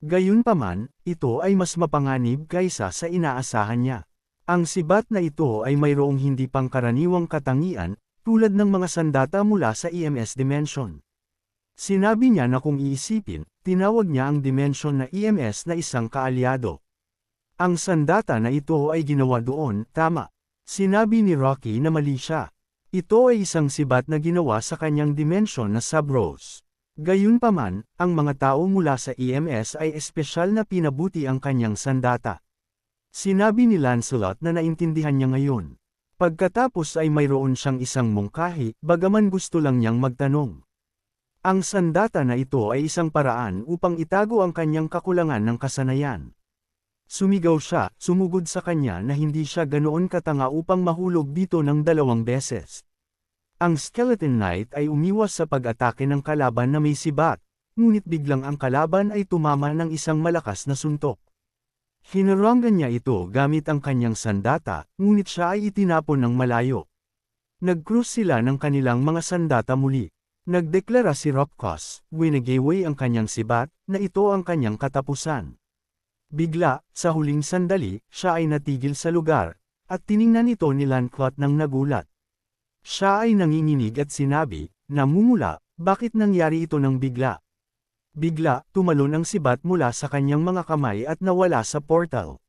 Gayunpaman, ito ay mas mapanganib kaysa sa inaasahan niya. Ang sibat na ito ay mayroong hindi pangkaraniwang katangian, tulad ng mga sandata mula sa EMS dimension. Sinabi niya na kung iisipin, tinawag niya ang dimension na EMS na isang kaalyado. Ang sandata na ito ay ginawa doon, tama. Sinabi ni Rocky na mali siya. Ito ay isang sibat na ginawa sa kanyang dimension na Subros. Gayunpaman, ang mga tao mula sa EMS ay espesyal na pinabuti ang kanyang sandata. Sinabi ni Lancelot na naintindihan niya ngayon. Pagkatapos ay mayroon siyang isang mungkahi, bagaman gusto lang niyang magtanong. Ang sandata na ito ay isang paraan upang itago ang kanyang kakulangan ng kasanayan. Sumigaw siya, sumugod sa kanya na hindi siya ganoon katanga upang mahulog dito ng 2 beses. Ang Skeleton Knight ay umiwas sa pag-atake ng kalaban na may sibat, ngunit biglang ang kalaban ay tumama ng isang malakas na suntok. Hinarangan niya ito gamit ang kanyang sandata, ngunit siya ay itinapon ng malayo. Nag-cross sila ng kanilang mga sandata muli. Nagdeklara si Ropkos, winagaway ang kanyang sibat, na ito ang kanyang katapusan. Bigla, sa huling sandali, siya ay natigil sa lugar, at tiningnan ito ni Lancelot ng nagulat. Siya ay nanginginig at sinabi, namumula, bakit nangyari ito ng bigla? Bigla, tumalon ang sibat mula sa kanyang mga kamay at nawala sa portal.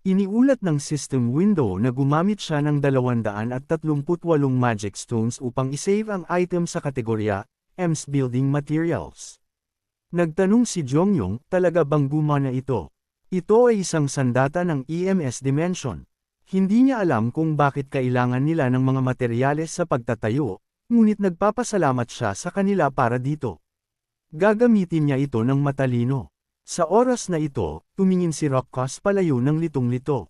Iniulat ng system window na gumamit siya ng 238 magic stones upang isave ang item sa kategorya, EMS Building Materials. Nagtanong si Jongyong, talaga bang gumana ito? Ito ay isang sandata ng EMS Dimension. Hindi niya alam kung bakit kailangan nila ng mga materyales sa pagtatayo, ngunit nagpapasalamat siya sa kanila para dito. Gagamitin niya ito ng matalino. Sa oras na ito, tumingin si Ropkos palayo ng litong-lito.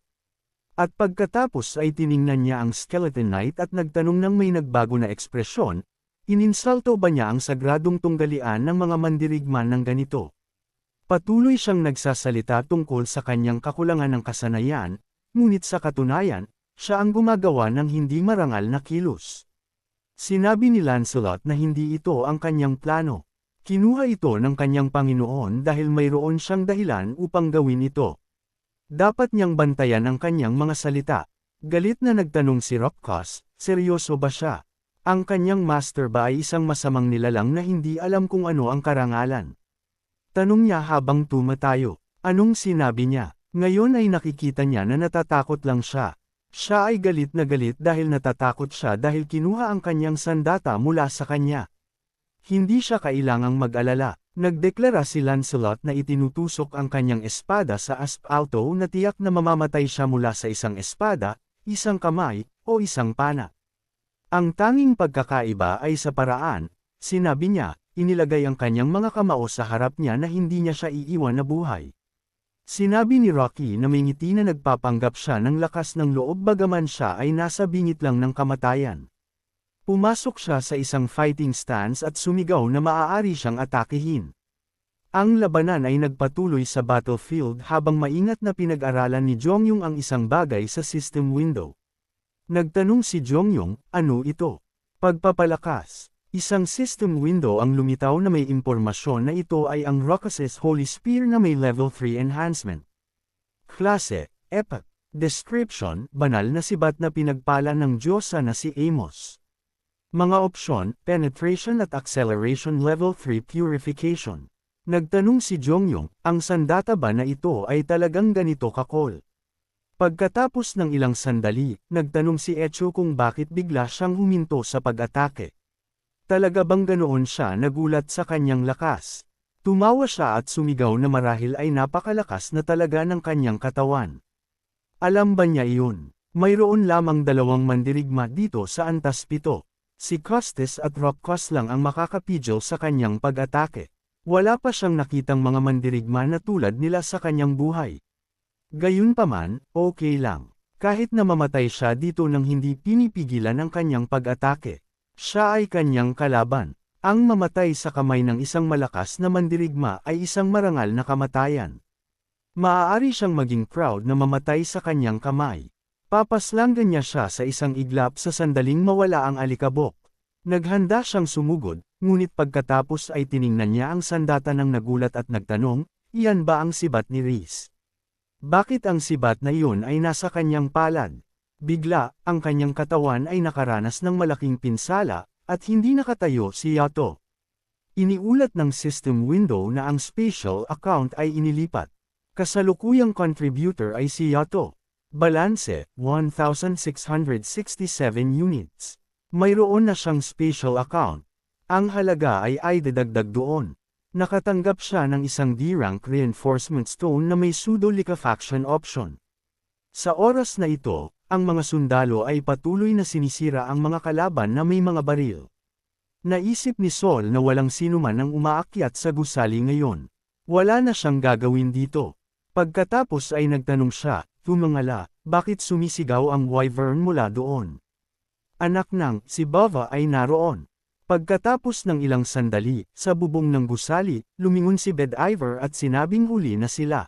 At pagkatapos ay tiningnan niya ang Skeleton Knight at nagtanong ng may nagbago na ekspresyon, ininsalto ba niya ang sagradong tunggalian ng mga mandirigman ng ganito? Patuloy siyang nagsasalita tungkol sa kanyang kakulangan ng kasanayan, ngunit sa katunayan, siya ang gumagawa ng hindi marangal na kilos. Sinabi ni Lancelot na hindi ito ang kanyang plano. Kinuha ito ng kanyang Panginoon dahil mayroon siyang dahilan upang gawin ito. Dapat niyang bantayan ang kanyang mga salita. Galit na nagtanong si Ropkos, seryoso ba siya? Ang kanyang master ba ay isang masamang nilalang na hindi alam kung ano ang karangalan? Tanong niya habang tumatayo. Anong sinabi niya? Ngayon ay nakikita niya na natatakot lang siya. Siya ay galit na galit dahil natatakot siya dahil kinuha ang kanyang sandata mula sa kanya. Hindi siya kailangang mag-alala. Nagdeklara si Lancelot na itinutusok ang kanyang espada sa aspalto na tiyak na mamamatay siya mula sa isang espada, isang kamay, o isang pana. Ang tanging pagkakaiba ay sa paraan, sinabi niya, inilagay ang kanyang mga kamao sa harap niya na hindi niya siya iiwan na buhay. Sinabi ni Rocky na may ngiti na nagpapanggap siya ng lakas ng loob bagaman siya ay nasa bingit lang ng kamatayan. Pumasok siya sa isang fighting stance at sumigaw na maaari siyang atakihin. Ang labanan ay nagpatuloy sa battlefield habang maingat na pinag-aralan ni Jongyong ang isang bagay sa system window. Nagtanong si Jongyong, ano ito? Pagpapalakas. Isang system window ang lumitaw na may impormasyon na ito ay ang Ropkos' Holy Spear na may level 3 enhancement. Klase, Epic. Description, banal na sibat na pinagpala ng Diyosa na si Amos. Mga opsyon, Penetration at Acceleration Level 3 Purification. Nagtanong si Jongyong, ang sandata ba na ito ay talagang ganito kakol? Pagkatapos ng ilang sandali, nagtanong si Echo kung bakit bigla siyang huminto sa pag-atake. Talaga bang ganoon siya nagulat sa kanyang lakas? Tumawa siya at sumigaw na marahil ay napakalakas na talaga ng kanyang katawan. Alam ba niya iyon? Mayroon lamang 2 mandirigma dito sa Antas 7. Si Costes at Ropkos lang ang makakapigil sa kanyang pag-atake. Wala pa siyang nakitang mga mandirigma na tulad nila sa kanyang buhay. Gayunpaman, okay lang. Kahit na mamatay siya dito nang hindi pinipigilan ang kanyang pag-atake. Siya ay kanyang kalaban. Ang mamatay sa kamay ng isang malakas na mandirigma ay isang marangal na kamatayan. Maaari siyang maging proud na mamatay sa kanyang kamay. Papaslangan niya siya sa isang iglap sa sandaling mawala ang alikabok. Naghanda siyang sumugod, ngunit pagkatapos ay tiningnan niya ang sandata ng nagulat at nagtanong, Iyan ba ang sibat ni Reese? Bakit ang sibat na iyon ay nasa kanyang palad? Bigla, ang kanyang katawan ay nakaranas ng malaking pinsala, at hindi nakatayo si Yato. Iniulat ng system window na ang special account ay inilipat. Kasalukuyang contributor ay si Yato. Balanse, 1,667 units. Mayroon na siyang special account. Ang halaga ay dadagdag doon. Nakatanggap siya ng isang D-rank reinforcement stone na may pseudo-liquefaction option. Sa oras na ito, ang mga sundalo ay patuloy na sinisira ang mga kalaban na may mga baril. Naisip ni Sol na walang sinuman ang umaakyat sa gusali ngayon. Wala na siyang gagawin dito. Pagkatapos ay nagtanong siya, tumangala, bakit sumisigaw ang wyvern mula doon? Anak ng, si Bava ay naroon. Pagkatapos ng ilang sandali, sa bubong ng gusali, lumingon si Bedivere at sinabing huli na sila.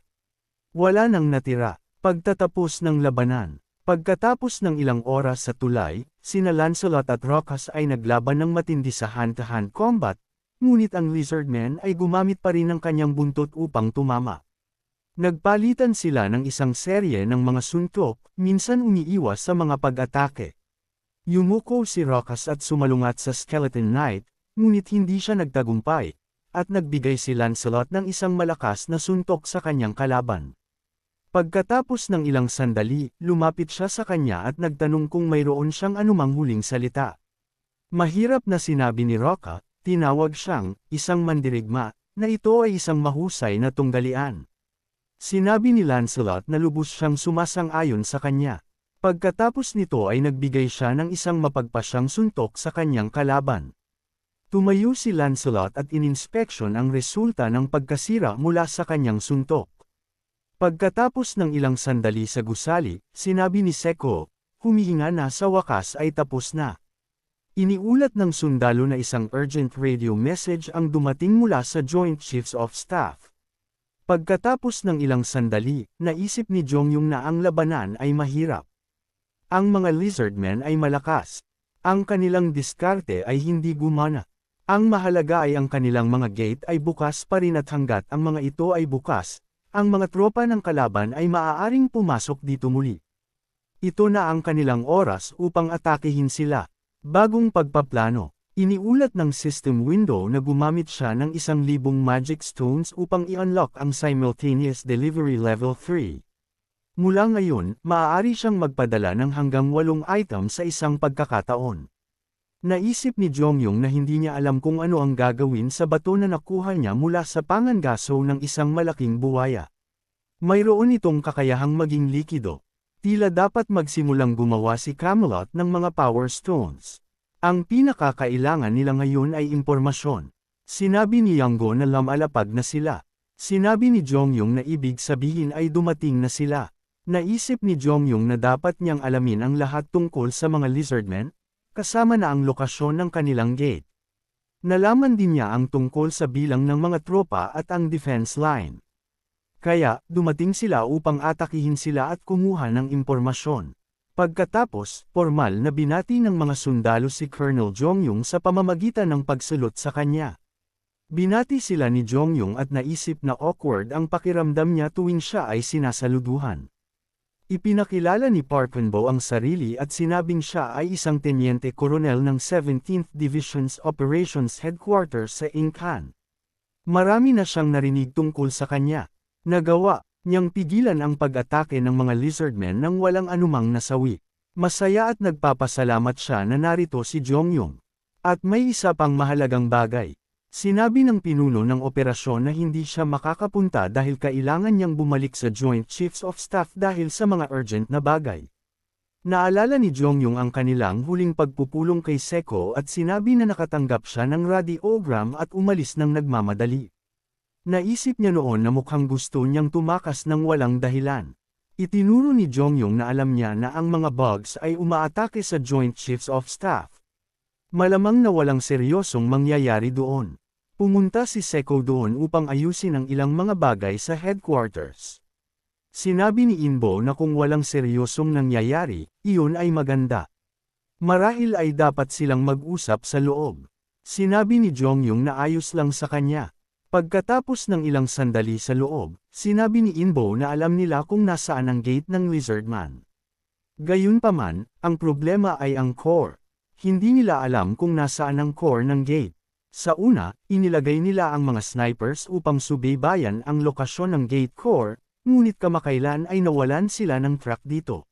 Wala nang natira. Pagtatapos ng labanan. Pagkatapos ng ilang oras sa tulay, sina Lancelot at Rokas ay naglaban ng matindi sa hand-to-hand combat, ngunit ang Lizardman ay gumamit pa rin ng kanyang buntot upang tumama. Nagpalitan sila ng isang serye ng mga suntok, minsan umiiwas sa mga pag-atake. Yumuko si Rokas at sumalungat sa Skeleton Knight, ngunit hindi siya nagtagumpay, at nagbigay si Lancelot ng isang malakas na suntok sa kanyang kalaban. Pagkatapos ng ilang sandali, lumapit siya sa kanya at nagtanong kung mayroon siyang anumang huling salita. Mahirap na sinabi ni Roka, tinawag siyang, isang mandirigma, na ito ay isang mahusay na tunggalian. Sinabi ni Lancelot na lubos siyang sumasang-ayon sa kanya. Pagkatapos nito ay nagbigay siya ng isang mapagpasyang suntok sa kanyang kalaban. Tumayo si Lancelot at ininspeksyon ang resulta ng pagkasira mula sa kanyang suntok. Pagkatapos ng ilang sandali sa gusali, sinabi ni Seko, humihinga na sa wakas ay tapos na. Iniulat ng sundalo na isang urgent radio message ang dumating mula sa Joint Chiefs of Staff. Pagkatapos ng ilang sandali, naisip ni Jongyong na ang labanan ay mahirap. Ang mga Lizardmen ay malakas. Ang kanilang diskarte ay hindi gumana. Ang mahalaga ay ang kanilang mga gate ay bukas pa rin at hanggat ang mga ito ay bukas, ang mga tropa ng kalaban ay maaaring pumasok dito muli. Ito na ang kanilang oras upang atakehin sila. Bagong pagpaplano. Iniulat ng system window na gumamit siya ng 1,000 magic stones upang i-unlock ang simultaneous delivery level 3. Mula ngayon, maaari siyang magpadala ng hanggang 8 items sa isang pagkakataon. Naisip ni Jongyong na hindi niya alam kung ano ang gagawin sa bato na nakuha niya mula sa pangangaso ng isang malaking buwaya. Mayroon itong kakayahang maging likido. Tila dapat magsimulang gumawa si Camelot ng mga power stones. Ang pinakakailangan nila ngayon ay impormasyon. Sinabi ni Yanggo na lumalapag na sila. Sinabi ni Jongyong na ibig sabihin ay dumating na sila. Naisip ni Jongyong na dapat niyang alamin ang lahat tungkol sa mga Lizardmen, kasama na ang lokasyon ng kanilang gate. Nalaman din niya ang tungkol sa bilang ng mga tropa at ang defense line. Kaya, dumating sila upang atakihin sila at kumuha ng impormasyon. Pagkatapos, formal na binati ng mga sundalo si Colonel Jongyong sa pamamagitan ng pagsulot sa kanya. Binati sila ni Jongyong at naisip na awkward ang pakiramdam niya tuwing siya ay sinasaluduhan. Ipinakilala ni Parkenbow ang sarili at sinabing siya ay isang tenyente koronel ng 17th Division's Operations Headquarters sa Ingkan. Marami na siyang narinig tungkol sa kanya. Nagawa niyang pigilan ang pag-atake ng mga Lizardmen nang walang anumang nasawi. Masaya at nagpapasalamat siya na narito si Jongyong. At may isa pang mahalagang bagay. Sinabi ng pinuno ng operasyon na hindi siya makakapunta dahil kailangan niyang bumalik sa Joint Chiefs of Staff dahil sa mga urgent na bagay. Naalala ni Jongyong ang kanilang huling pagpupulong kay Seko at sinabi na nakatanggap siya ng radiogram at umalis ng nagmamadali. Naisip niya noon na mukhang gusto niyang tumakas ng walang dahilan. Itinuro ni Jongyong na alam niya na ang mga bugs ay umaatake sa Joint Chiefs of Staff. Malamang na walang seryosong mangyayari doon. Pumunta si Seko doon upang ayusin ang ilang mga bagay sa headquarters. Sinabi ni Inbo na kung walang seryosong nangyayari, iyon ay maganda. Marahil ay dapat silang mag-usap sa loob. Sinabi ni Jongyong na ayos lang sa kanya. Pagkatapos ng ilang sandali sa loob, sinabi ni Inbo na alam nila kung nasaan ang gate ng Lizardman. Gayunpaman, ang problema ay ang core. Hindi nila alam kung nasaan ang core ng gate. Sa una, inilagay nila ang mga snipers upang subaybayan ang lokasyon ng gate core, ngunit kamakailan ay nawalan sila ng track dito.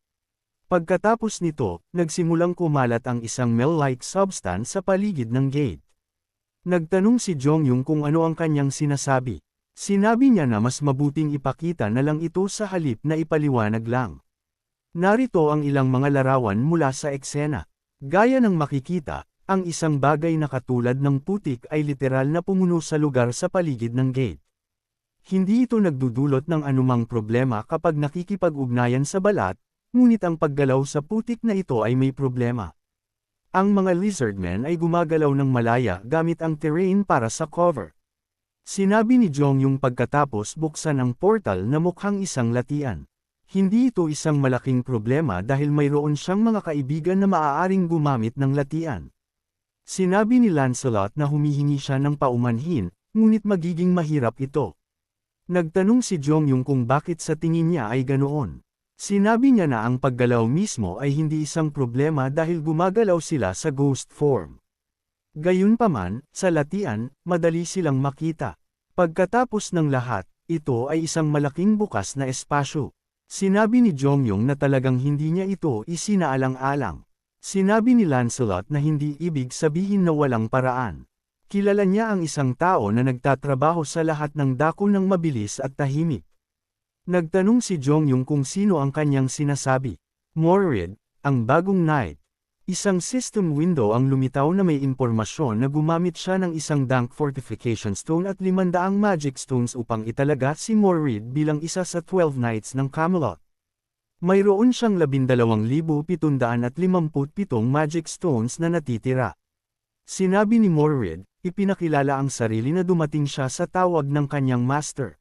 Pagkatapos nito, nagsimulang kumalat ang isang mel-like substance sa paligid ng gate. Nagtanong si Jongyung kung ano ang kanyang sinasabi. Sinabi niya na mas mabuting ipakita na lang ito sa halip na ipaliwanag lang. Narito ang ilang mga larawan mula sa eksena. Gaya ng makikita, ang isang bagay na katulad ng putik ay literal na pumuno sa lugar sa paligid ng gate. Hindi ito nagdudulot ng anumang problema kapag nakikipag-ugnayan sa balat, ngunit ang paggalaw sa putik na ito ay may problema. Ang mga lizardmen ay gumagalaw ng malaya gamit ang terrain para sa cover. Sinabi ni Jongyung pagkatapos buksan ang portal na mukhang isang latian. Hindi ito isang malaking problema dahil mayroon siyang mga kaibigan na maaaring gumamit ng latian. Sinabi ni Lancelot na humihingi siya ng paumanhin, ngunit magiging mahirap ito. Nagtanong si Jongyung kung bakit sa tingin niya ay ganoon. Sinabi niya na ang paggalaw mismo ay hindi isang problema dahil gumagalaw sila sa ghost form. Gayunpaman, sa latian, madali silang makita. Pagkatapos ng lahat, ito ay isang malaking bukas na espasyo. Sinabi ni Jongyung na talagang hindi niya ito isinaalang-alang. Sinabi ni Lancelot na hindi ibig sabihin na walang paraan. Kilala niya ang isang tao na nagtatrabaho sa lahat ng dako ng mabilis at tahimik. Nagtanong si Jongyung kung sino ang kanyang sinasabi. Morrid, ang bagong knight. Isang system window ang lumitaw na may impormasyon na gumamit siya ng isang dank fortification stone at 500 magic stones upang italaga si Morrid bilang isa sa 12 knights ng Camelot. Mayroon siyang 12,757 magic stones na natitira. Sinabi ni Morrid, ipinakilala ang sarili na dumating siya sa tawag ng kanyang master.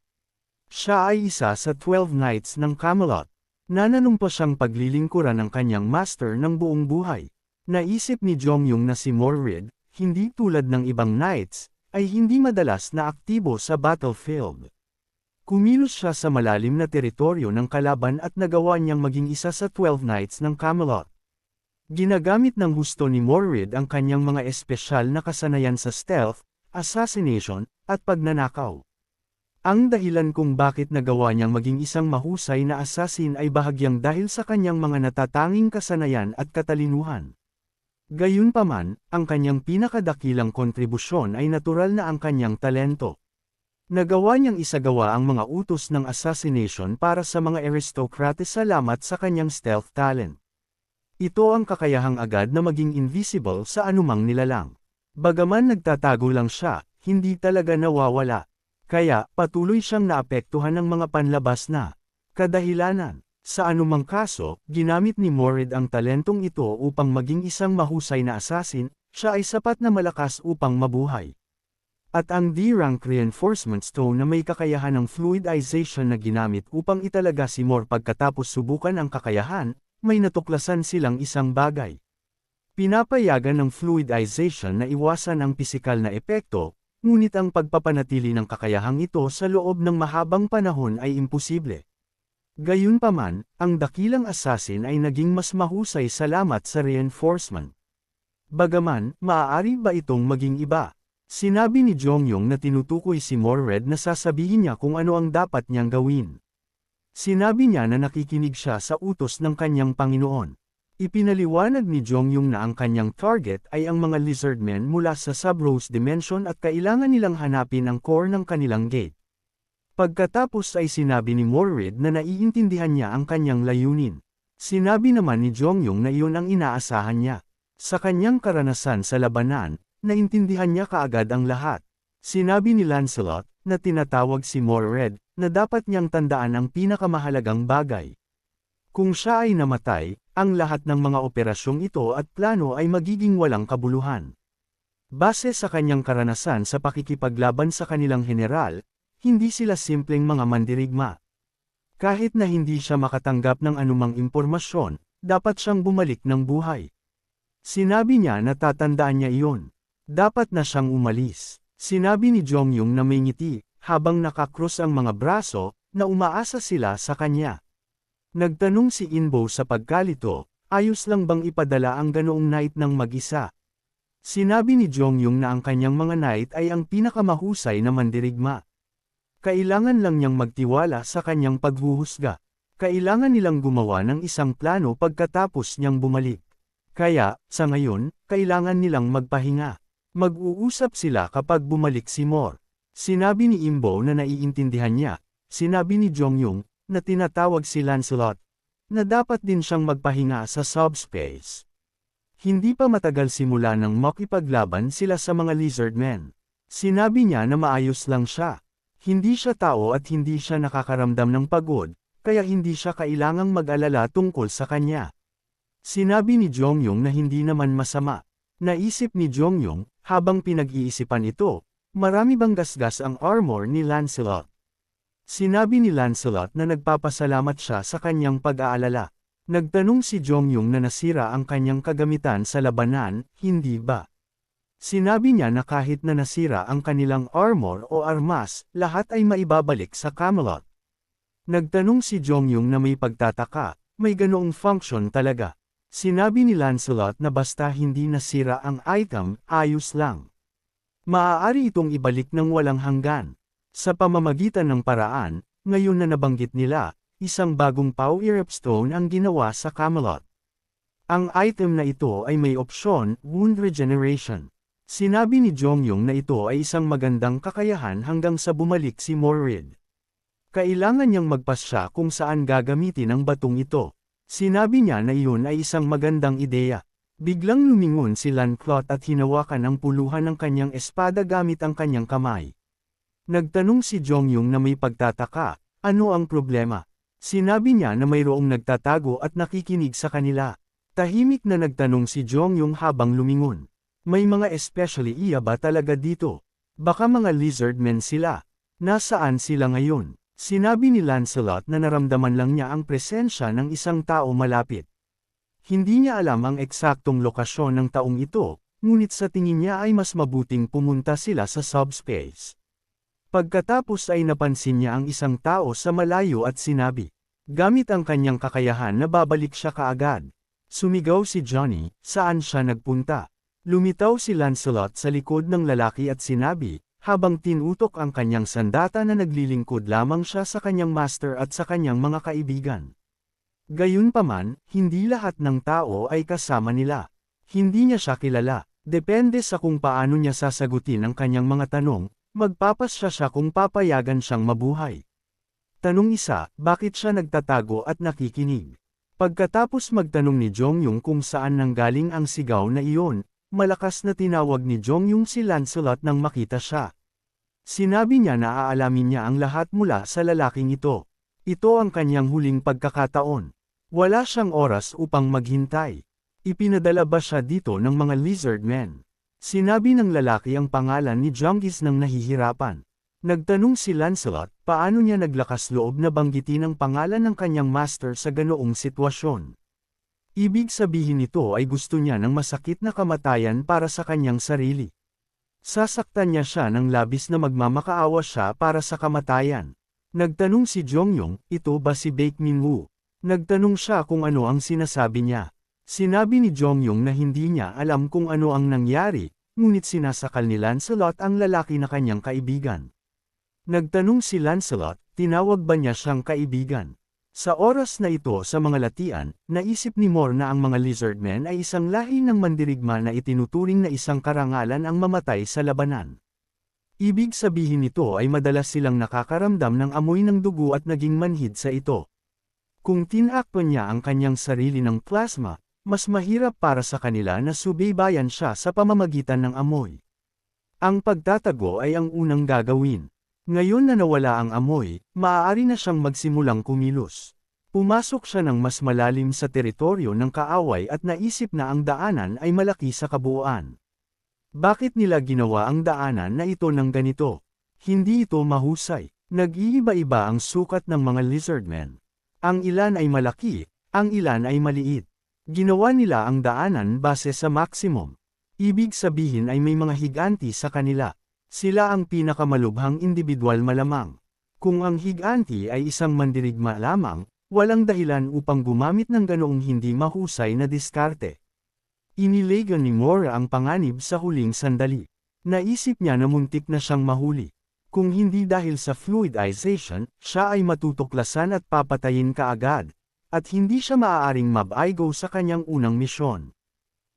Siya ay isa sa 12 knights ng Camelot. Nananumpa siyang paglilingkuran ng kanyang master ng buong buhay. Naisip ni Jongyung na si Morrid, hindi tulad ng ibang knights, ay hindi madalas na aktibo sa battlefield. Kumilos siya sa malalim na teritoryo ng kalaban at nagawa niyang maging isa sa 12 knights ng Camelot. Ginagamit ng husto ni Morrid ang kanyang mga espesyal na kasanayan sa stealth, assassination, at pagnanakaw. Ang dahilan kung bakit nagawa niyang maging isang mahusay na assassin ay bahagyang dahil sa kanyang mga natatanging kasanayan at katalinuhan. Gayunpaman, ang kanyang pinakadakilang kontribusyon ay natural na ang kanyang talento. Nagawa niyang isagawa ang mga utos ng assassination para sa mga aristocrates salamat sa kanyang stealth talent. Ito ang kakayahang agad na maging invisible sa anumang nilalang. Bagaman nagtatago lang siya, hindi talaga nawawala. Kaya, patuloy siyang naapektuhan ng mga panlabas na kadahilanan. Sa anumang kaso, ginamit ni Morrid ang talentong ito upang maging isang mahusay na assassin, siya ay sapat na malakas upang mabuhay. At ang D-rank reinforcement stone na may kakayahan ng fluidization na ginamit upang italaga si Mor pagkatapos subukan ang kakayahan, may natuklasan silang isang bagay. Pinapayagan ng fluidization na iwasan ang pisikal na epekto, ngunit ang pagpapanatili ng kakayahang ito sa loob ng mahabang panahon ay imposible. Gayunpaman, ang dakilang assassin ay naging mas mahusay salamat sa reinforcement. Bagaman, maaari ba itong maging iba? Sinabi ni Jongyung na tinutukoy si Morrid na sasabihin niya kung ano ang dapat niyang gawin. Sinabi niya na nakikinig siya sa utos ng kanyang Panginoon. Ipinaliwanag ni Jongyung na ang kanyang target ay ang mga lizardmen mula sa Sub-Rose Dimension at kailangan nilang hanapin ang core ng kanilang gate. Pagkatapos ay sinabi ni Morrid na naiintindihan niya ang kanyang layunin. Sinabi naman ni Jongyung na iyon ang inaasahan niya. Sa kanyang karanasan sa labanan, naintindihan niya kaagad ang lahat. Sinabi ni Lancelot, na tinatawag si Morrid, na dapat niyang tandaan ang pinakamahalagang bagay. Kung siya ay namatay, ang lahat ng mga operasyong ito at plano ay magiging walang kabuluhan. Base sa kanyang karanasan sa pakikipaglaban sa kanilang general, hindi sila simpleng mga mandirigma. Kahit na hindi siya makatanggap ng anumang impormasyon, dapat siyang bumalik ng buhay. Sinabi niya na tatandaan niya iyon. Dapat na siyang umalis. Sinabi ni Jongyong na may ngiti, habang nakakrus ang mga braso, na umaasa sila sa kanya. Nagtanong si Inbo sa pagkalito, ayos lang bang ipadala ang ganoong knight ng mag-isa? Sinabi ni Jongyong na ang kanyang mga knight ay ang pinakamahusay na mandirigma. Kailangan lang niyang magtiwala sa kanyang paghuhusga. Kailangan nilang gumawa ng isang plano pagkatapos niyang bumalik. Kaya, sa ngayon, kailangan nilang magpahinga. Mag-uusap sila kapag bumalik si Mor. Sinabi ni Imbo na naiintindihan niya. Sinabi ni Jongyong, na tinatawag si Lancelot, na dapat din siyang magpahinga sa subspace. Hindi pa matagal simula nang makipaglaban sila sa mga lizardmen. Sinabi niya na maayos lang siya. Hindi siya tao at hindi siya nakakaramdam ng pagod, kaya hindi siya kailangang mag-alala tungkol sa kanya. Sinabi ni Jongyong na hindi naman masama. Naisip ni Jongyong, habang pinag-iisipan ito, marami bang gasgas ang armor ni Lancelot? Sinabi ni Lancelot na nagpapasalamat siya sa kanyang pag-aalala. Nagtanong si Jongyong na nasira ang kanyang kagamitan sa labanan, hindi ba? Sinabi niya na kahit na nasira ang kanilang armor o armas, lahat ay maibabalik sa Camelot. Nagtanong si Jongyong na may pagtataka, may ganoong function talaga. Sinabi ni Lancelot na basta hindi nasira ang item, ayos lang. Maaari itong ibalik ng walang hanggan. Sa pamamagitan ng paraan, ngayon na nabanggit nila, isang bagong Power Stone ang ginawa sa Camelot. Ang item na ito ay may opsyon, Wound Regeneration. Sinabi ni Jongyong na ito ay isang magandang kakayahan hanggang sa bumalik si Morrid. Kailangan niyang magpasya kung saan gagamitin ang batong ito. Sinabi niya na iyon ay isang magandang ideya. Biglang lumingon si Lancelot at hinawakan ang puluhan ng kanyang espada gamit ang kanyang kamay. Nagtanong si Jongyong na may pagtataka, ano ang problema? Sinabi niya na mayroong nagtatago at nakikinig sa kanila. Tahimik na nagtanong si Jongyong habang lumingon. May mga especially iya ba talaga dito? Baka mga lizardmen sila. Nasaan sila ngayon? Sinabi ni Lancelot na naramdaman lang niya ang presensya ng isang tao malapit. Hindi niya alam ang eksaktong lokasyon ng taong ito, ngunit sa tingin niya ay mas mabuting pumunta sila sa subspace. Pagkatapos ay napansin niya ang isang tao sa malayo at sinabi, gamit ang kanyang kakayahan na babalik siya kaagad. Sumigaw si Johnny, saan siya nagpunta? Lumitaw si Lancelot sa likod ng lalaki at sinabi, habang tinutok ang kanyang sandata na naglilingkod lamang siya sa kanyang master at sa kanyang mga kaibigan. Gayunpaman, hindi lahat ng tao ay kasama nila. Hindi niya siya kilala. Depende sa kung paano niya sasagutin ang kanyang mga tanong, magpapasya siya kung papayagan siyang mabuhay. Tanong 1, bakit siya nagtatago at nakikinig? Pagkatapos magtanong ni Jongyong kung saan nanggaling ang sigaw na iyon, malakas na tinawag ni Jongyong si Lancelot nang makita siya. Sinabi niya na aalamin niya ang lahat mula sa lalaking ito. Ito ang kanyang huling pagkakataon. Wala siyang oras upang maghintay. Ipinadala ba siya dito ng mga lizardmen? Sinabi ng lalaki ang pangalan ni Jonggis nang nahihirapan. Nagtanong si Lancelot, paano niya naglakas loob na banggitin ang pangalan ng kanyang master sa ganoong sitwasyon. Ibig sabihin nito ay gusto niya ng masakit na kamatayan para sa kanyang sarili. Sasaktan niya siya ng labis na magmamakaawa siya para sa kamatayan. Nagtanong si Jongyong, ito ba si Baek Minwoo? Nagtanong siya kung ano ang sinasabi niya. Sinabi ni Jongyong na hindi niya alam kung ano ang nangyari, ngunit sinasakal ni Lancelot ang lalaki na kanyang kaibigan. Nagtanong si Lancelot, tinawag ba niya siyang kaibigan? Sa oras na ito sa mga latian, naisip ni Mor na ang mga lizardmen ay isang lahi ng mandirigma na itinuturing na isang karangalan ang mamatay sa labanan. Ibig sabihin nito ay madalas silang nakakaramdam ng amoy ng dugo at naging manhid sa ito. Kung tinakpan niya ang kanyang sarili ng plasma, mas mahirap para sa kanila na subaybayan siya sa pamamagitan ng amoy. Ang pagtatago ay ang unang gagawin. Ngayon na nawala ang amoy, maaari na siyang magsimulang kumilos. Pumasok siya ng mas malalim sa teritoryo ng kaaway at naisip na ang daanan ay malaki sa kabuuan. Bakit nila ginawa ang daanan na ito ng ganito? Hindi ito mahusay. Nag-iiba-iba ang sukat ng mga lizardmen. Ang ilan ay malaki, ang ilan ay maliit. Ginawa nila ang daanan base sa maximum. Ibig sabihin ay may mga higanti sa kanila. Sila ang pinakamalubhang individual malamang. Kung ang higanti ay isang mandirigma lamang, walang dahilan upang gumamit ng ganoong hindi mahusay na diskarte. Inilagan ni Mora ang panganib sa huling sandali. Naisip niya na muntik na siyang mahuli. Kung hindi dahil sa fluidization, siya ay matutuklasan at papatayin kaagad, at hindi siya maaaring mabaigo sa kanyang unang misyon.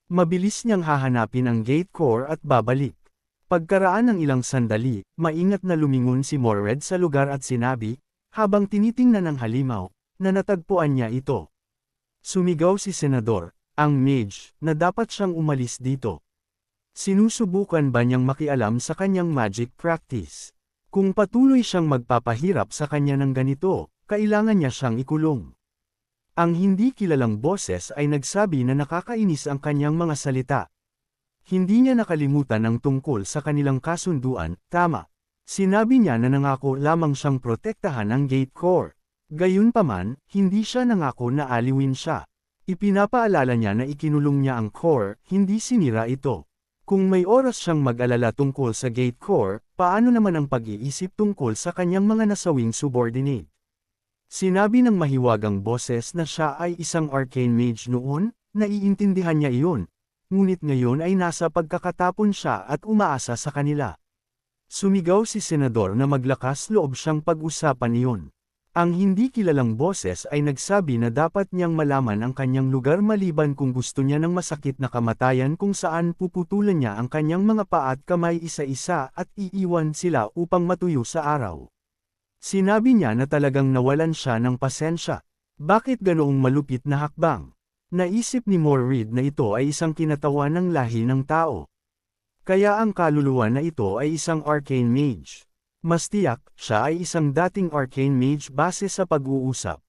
Mabilis niyang hahanapin ang gate core at babalik. Pagkaraan ng ilang sandali, maingat na lumingon si Morred sa lugar at sinabi, habang tinitingnan ng halimaw, na natagpuan niya ito. Sumigaw si Senador, ang mage, na dapat siyang umalis dito. Sinusubukan ba niyang makialam sa kanyang magic practice? Kung patuloy siyang magpapahirap sa kanya ng ganito, kailangan niya siyang ikulong. Ang hindi kilalang boses ay nagsabi na nakakainis ang kanyang mga salita. Hindi niya nakalimutan ang tungkol sa kanilang kasunduan, tama. Sinabi niya na nangako lamang siyang protektahan ang gate core. Gayunpaman, hindi siya nangako na aliwin siya. Ipinapaalala niya na ikinulong niya ang core, hindi sinira ito. Kung may oras siyang mag-alala tungkol sa gate core, paano naman ang pag-iisip tungkol sa kanyang mga nasawing subordinate? Sinabi ng mahiwagang boses na siya ay isang arcane mage noon, naiintindihan niya iyon. Ngunit ngayon ay nasa pagkakatapon siya at umaasa sa kanila. Sumigaw si Senador na maglakas loob siyang pag-usapan iyon. Ang hindi kilalang boses ay nagsabi na dapat niyang malaman ang kanyang lugar maliban kung gusto niya ng masakit na kamatayan kung saan puputulan niya ang kanyang mga paa at kamay isa-isa at iiwan sila upang matuyo sa araw. Sinabi niya na talagang nawalan siya ng pasensya. Bakit ganoong malupit na hakbang? Naisip ni Morrid na ito ay isang kinatawan ng lahi ng tao. Kaya ang kaluluwa na ito ay isang arcane mage. Mas tiyak, siya ay isang dating arcane mage base sa pag-uusap.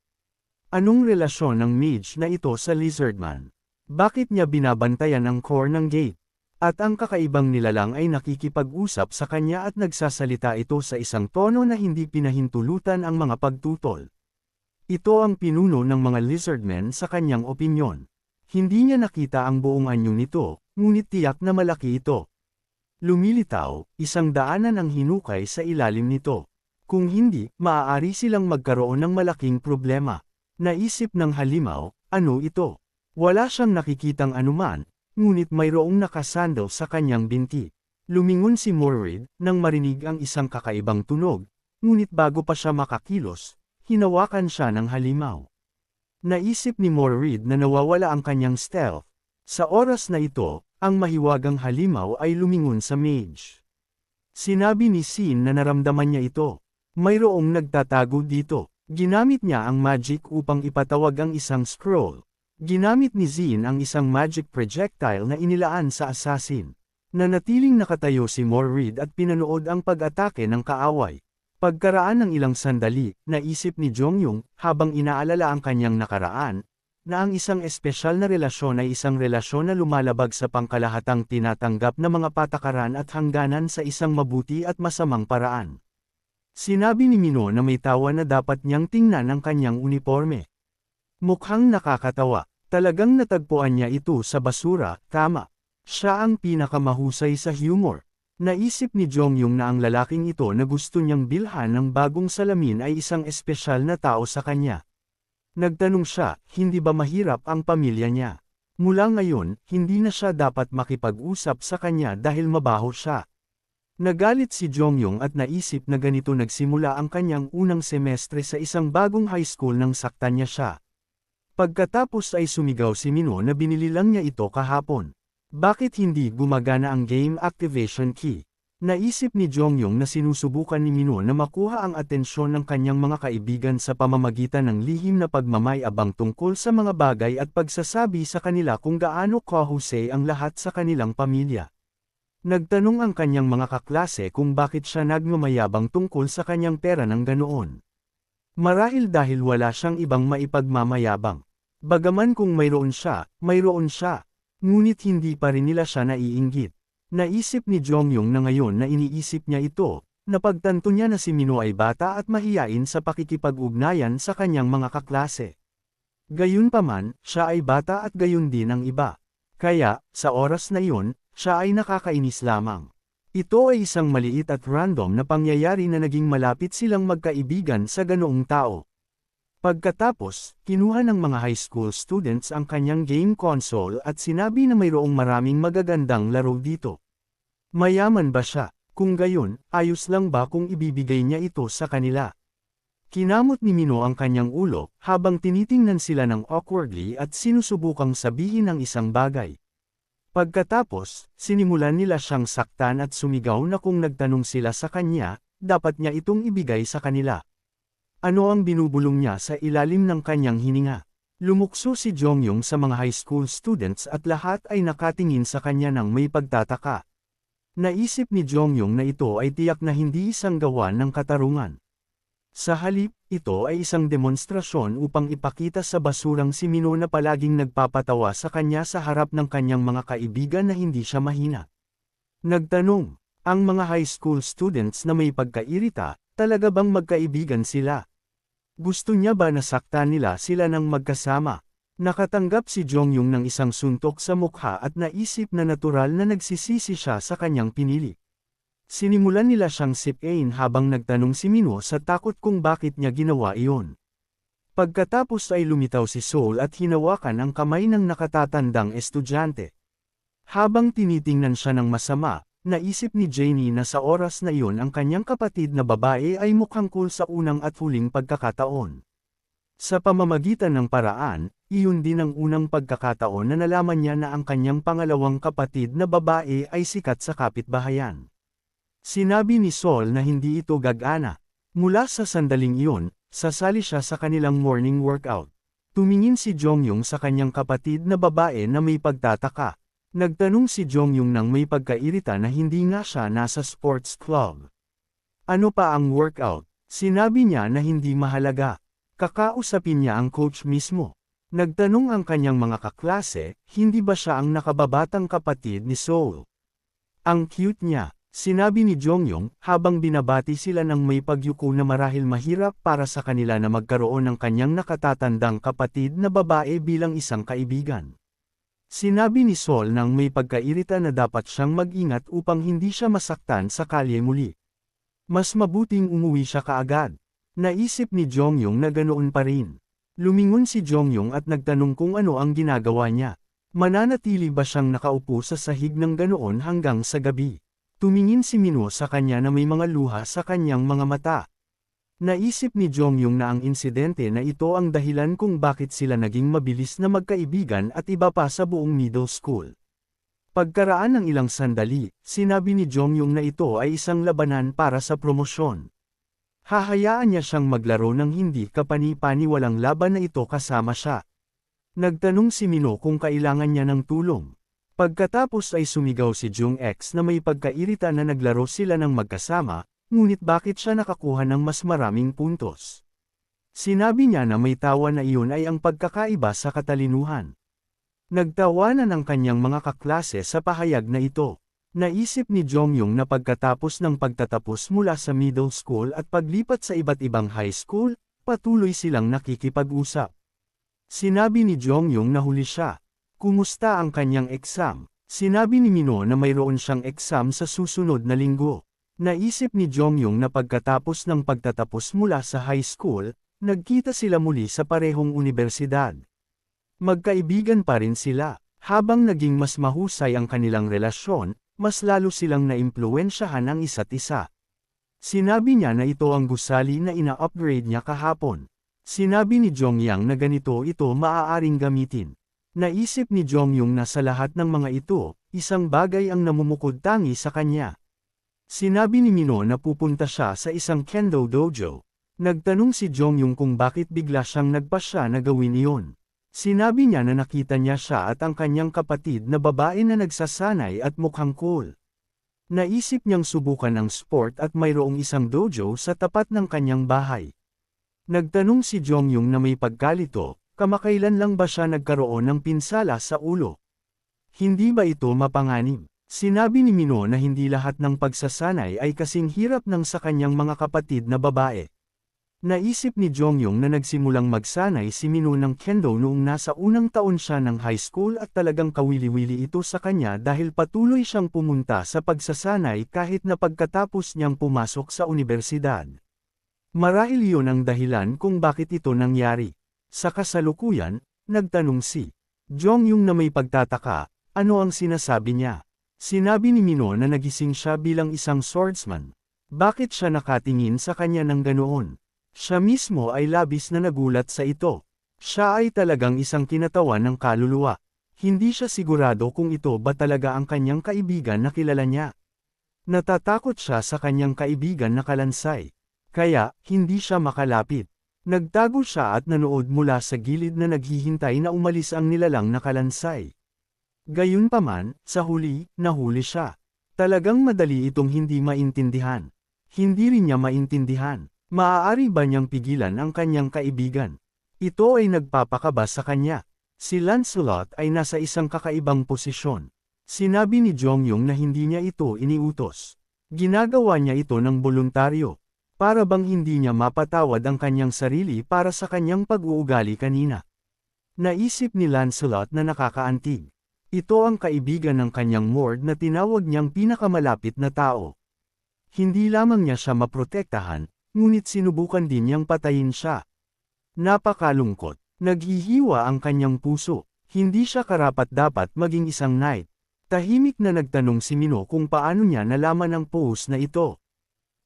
Anong relasyon ng mage na ito sa Lizardman? Bakit niya binabantayan ang core ng gate? At ang kakaibang nilalang ay nakikipag-usap sa kanya at nagsasalita ito sa isang tono na hindi pinahintulutan ang mga pagtutol. Ito ang pinuno ng mga Lizardmen sa kanyang opinyon. Hindi niya nakita ang buong anyo nito, ngunit tiyak na malaki ito. Lumilitaw, isang daanan ang hinukay sa ilalim nito. Kung hindi, maaari silang magkaroon ng malaking problema. Naisip ng halimaw, ano ito? Wala siyang nakikitang anuman, ngunit mayroong nakasandal sa kanyang binti. Lumingon si Morrid, nang marinig ang isang kakaibang tunog, ngunit bago pa siya makakilos, hinawakan siya ng halimaw. Naisip ni Morrid na nawawala ang kanyang stealth. Sa oras na ito, ang mahiwagang halimaw ay lumingon sa mage. Sinabi ni Sin na naramdaman niya ito. Mayroong nagtatago dito. Ginamit niya ang magic upang ipatawag ang isang scroll. Ginamit ni Zin ang isang magic projectile na inilaan sa assassin. Nanatiling nakatayo si Morrid at pinanood ang pag-atake ng kaaway. Pagkaraan ng ilang sandali, naisip ni Jongyung, habang inaalala ang kanyang nakaraan, na ang isang espesyal na relasyon ay isang relasyon na lumalabag sa pangkalahatang tinatanggap na mga patakaran at hangganan sa isang mabuti at masamang paraan. Sinabi ni Mino na may tawa na dapat niyang tingnan ang kanyang uniforme. Mukhang nakakatawa, talagang natagpuan niya ito sa basura, tama. Siya ang pinakamahusay sa humor. Naisip ni Jongyung na ang lalaking ito na gusto niyang bilhan ng bagong salamin ay isang espesyal na tao sa kanya. Nagtanong siya, hindi ba mahirap ang pamilya niya? Mula ngayon, hindi na siya dapat makipag-usap sa kanya dahil mabaho siya. Nagalit si Jongyung at naisip na ganito nagsimula ang kanyang unang semestre sa isang bagong high school nang saktan niya siya. Pagkatapos ay sumigaw si Mino na binili lang niya ito kahapon. Bakit hindi gumagana ang game activation key? Naisip ni Jongyung na sinusubukan ni Mino na makuha ang atensyon ng kanyang mga kaibigan sa pamamagitan ng lihim na pagmamayabang tungkol sa mga bagay at pagsasabi sa kanila kung gaano kahusay ang lahat sa kanilang pamilya. Nagtanong ang kanyang mga kaklase kung bakit siya nagmamayabang tungkol sa kanyang pera ng ganoon. Marahil dahil wala siyang ibang maipagmamayabang. Bagaman kung mayroon siya, ngunit hindi pa rin nila siya naiinggit. Naisip ni Jongyung na ngayon na iniisip niya ito, napagtanto niya na si Mino ay bata at mahiyain sa pakikipag-ugnayan sa kanyang mga kaklase. Gayunpaman, siya ay bata at gayon din ang iba. Kaya, sa oras na iyon, siya ay nakakainis lamang. Ito ay isang maliit at random na pangyayari na naging malapit silang magkaibigan sa ganoong tao. Pagkatapos, kinuha ng mga high school students ang kanyang game console at sinabi na mayroong maraming magagandang laro dito. Mayaman ba siya? Kung gayon, ayos lang ba kung ibibigay niya ito sa kanila? Kinamot ni Mino ang kanyang ulo, habang tinitingnan sila ng awkwardly at sinusubukang sabihin ang isang bagay. Pagkatapos, sinimulan nila siyang saktan at sumigaw na kung nagtanong sila sa kanya, dapat niya itong ibigay sa kanila. Ano ang binubulong niya sa ilalim ng kanyang hininga? Lumukso si Jongyong sa mga high school students at lahat ay nakatingin sa kanya ng may pagtataka. Naisip ni Jongyong na ito ay tiyak na hindi isang gawa ng katarungan. Sa halip, ito ay isang demonstrasyon upang ipakita sa basurang si Mino na palaging nagpapatawa sa kanya sa harap ng kanyang mga kaibigan na hindi siya mahina. Nagtanong, ang mga high school students na may pagkairita, talaga bang magkaibigan sila? Gusto niya ba nasaktan nila sila ng magkasama? Nakatanggap si Jongyong ng isang suntok sa mukha at naisip na natural na nagsisisi siya sa kanyang pinili. Sinimulan nila siyang sipain habang nagtanong si Mino sa takot kung bakit niya ginawa iyon. Pagkatapos ay lumitaw si Soul at hinawakan ang kamay ng nakatatandang estudyante. Habang tinitingnan siya ng masama, naisip ni Janie na sa oras na iyon ang kanyang kapatid na babae ay mukhang cool sa unang at huling pagkakataon. Sa pamamagitan ng paraan, iyon din ang unang pagkakataon na nalaman niya na ang kanyang pangalawang kapatid na babae ay sikat sa kapitbahayan. Sinabi ni Sol na hindi ito gagana. Mula sa sandaling iyon, sasali siya sa kanilang morning workout. Tumingin si Jongyong sa kanyang kapatid na babae na may pagtataka. Nagtanong si Jongyong ng may pagkairita na hindi nga siya nasa sports club. Ano pa ang workout? Sinabi niya na hindi mahalaga. Kakausapin niya ang coach mismo. Nagtanong ang kanyang mga kaklase, hindi ba siya ang nakababatang kapatid ni Sol? Ang cute niya. Sinabi ni Jongyong, habang binabati sila ng may pagyuko na marahil mahirap para sa kanila na magkaroon ng kanyang nakatatandang kapatid na babae bilang isang kaibigan. Sinabi ni Sol nang may pagkairita na dapat siyang mag-ingat upang hindi siya masaktan sa kalye muli. Mas mabuting umuwi siya kaagad. Naisip ni Jongyong na ganoon pa rin. Lumingon si Jongyong at nagtanong kung ano ang ginagawa niya. Mananatili ba siyang nakaupo sa sahig ng ganoon hanggang sa gabi? Tumingin si Mino sa kanya na may mga luha sa kanyang mga mata. Naisip ni Jongyong na ang insidente na ito ang dahilan kung bakit sila naging mabilis na magkaibigan at iba pa sa buong middle school. Pagkaraan ng ilang sandali, sinabi ni Jongyong na ito ay isang labanan para sa promosyon. Hahayaan niya siyang maglaro ng hindi kapani-paniwalang laban na ito kasama siya. Nagtanong si Mino kung kailangan niya ng tulong. Pagkatapos ay sumigaw si Jung X na may pagkairita na naglaro sila ng magkasama, ngunit bakit siya nakakuha ng mas maraming puntos? Sinabi niya na may tawa na iyon ay ang pagkakaiba sa katalinuhan. Nagtawanan ang kanyang mga kaklase sa pahayag na ito. Naisip ni Jongyong na pagkatapos ng pagtatapos mula sa middle school at paglipat sa iba't ibang high school, patuloy silang nakikipag-usap. Sinabi ni Jongyong na huli siya. Kumusta ang kanyang exam? Sinabi ni Mino na mayroon siyang exam sa susunod na linggo. Naisip ni Jongyong na pagkatapos ng pagtatapos mula sa high school, nagkita sila muli sa parehong unibersidad. Magkaibigan pa rin sila. Habang naging mas mahusay ang kanilang relasyon, mas lalo silang naimpluwensyahan ang isa't isa. Sinabi niya na ito ang gusali na ina-upgrade niya kahapon. Sinabi ni Jongyang na ganito ito maaaring gamitin. Naisip ni Jongyong na sa lahat ng mga ito, isang bagay ang namumukod tangi sa kanya. Sinabi ni Mino na pupunta siya sa isang kendo dojo. Nagtanong si Jongyong kung bakit bigla siyang nagpasya na gawin iyon. Sinabi niya na nakita niya siya at ang kanyang kapatid na babae na nagsasanay at mukhang cool. Naisip niyang subukan ang sport at mayroong isang dojo sa tapat ng kanyang bahay. Nagtanong si Jongyong na may pagkalito. Kamakailan lang ba siya nagkaroon ng pinsala sa ulo? Hindi ba ito mapanganib? Sinabi ni Mino na hindi lahat ng pagsasanay ay kasing hirap ng sa kanyang mga kapatid na babae. Naisip ni Jongyong na nagsimulang magsanay si Mino ng kendo noong nasa unang taon siya ng high school at talagang kawili-wili ito sa kanya dahil patuloy siyang pumunta sa pagsasanay kahit na pagkatapos niyang pumasok sa unibersidad. Marahil iyon ang dahilan kung bakit ito nangyari. Sa kasalukuyan, nagtanong si Jongyong na may pagtataka, ano ang sinasabi niya? Sinabi ni Mino na nagising siya bilang isang swordsman. Bakit siya nakatingin sa kanya ng ganoon? Siya mismo ay labis na nagulat sa ito. Siya ay talagang isang kinatawan ng kaluluwa. Hindi siya sigurado kung ito ba talaga ang kanyang kaibigan na kilala niya. Natatakot siya sa kanyang kaibigan na kalansay. Kaya, hindi siya makalapit. Nagtago siya at nanood mula sa gilid na naghihintay na umalis ang nilalang na kalansay. Gayunpaman, sa huli, nahuli siya. Talagang madali itong hindi maintindihan. Hindi rin niya maintindihan. Maaari ba niyang pigilan ang kanyang kaibigan? Ito ay nagpapakaba sa kanya. Si Lancelot ay nasa isang kakaibang posisyon. Sinabi ni Jongyong na hindi niya ito iniutos. Ginagawa niya ito ng boluntaryo. Para bang hindi niya mapatawad ang kanyang sarili para sa kanyang pag-uugali kanina. Naisip ni Lancelot na nakakaantig. Ito ang kaibigan ng kanyang Mord na tinawag niyang pinakamalapit na tao. Hindi lamang niya siya maprotektahan, ngunit sinubukan din niyang patayin siya. Napakalungkot. Naghihiwa ang kanyang puso. Hindi siya karapat-dapat maging isang knight. Tahimik na nagtanong si Mino kung paano niya nalaman ang post na ito.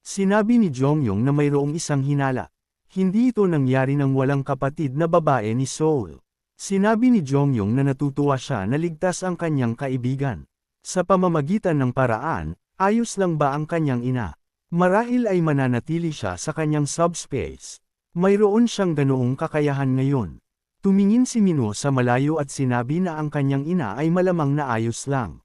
Sinabi ni Jongyong na mayroong isang hinala. Hindi ito nangyari ng walang kapatid na babae ni Soul. Sinabi ni Jongyong na natutuwa siya na ligtas ang kanyang kaibigan. Sa pamamagitan ng paraan, ayos lang ba ang kanyang ina? Marahil ay mananatili siya sa kanyang subspace. Mayroon siyang ganoong kakayahan ngayon. Tumingin si Mino sa malayo at sinabi na ang kanyang ina ay malamang na ayos lang.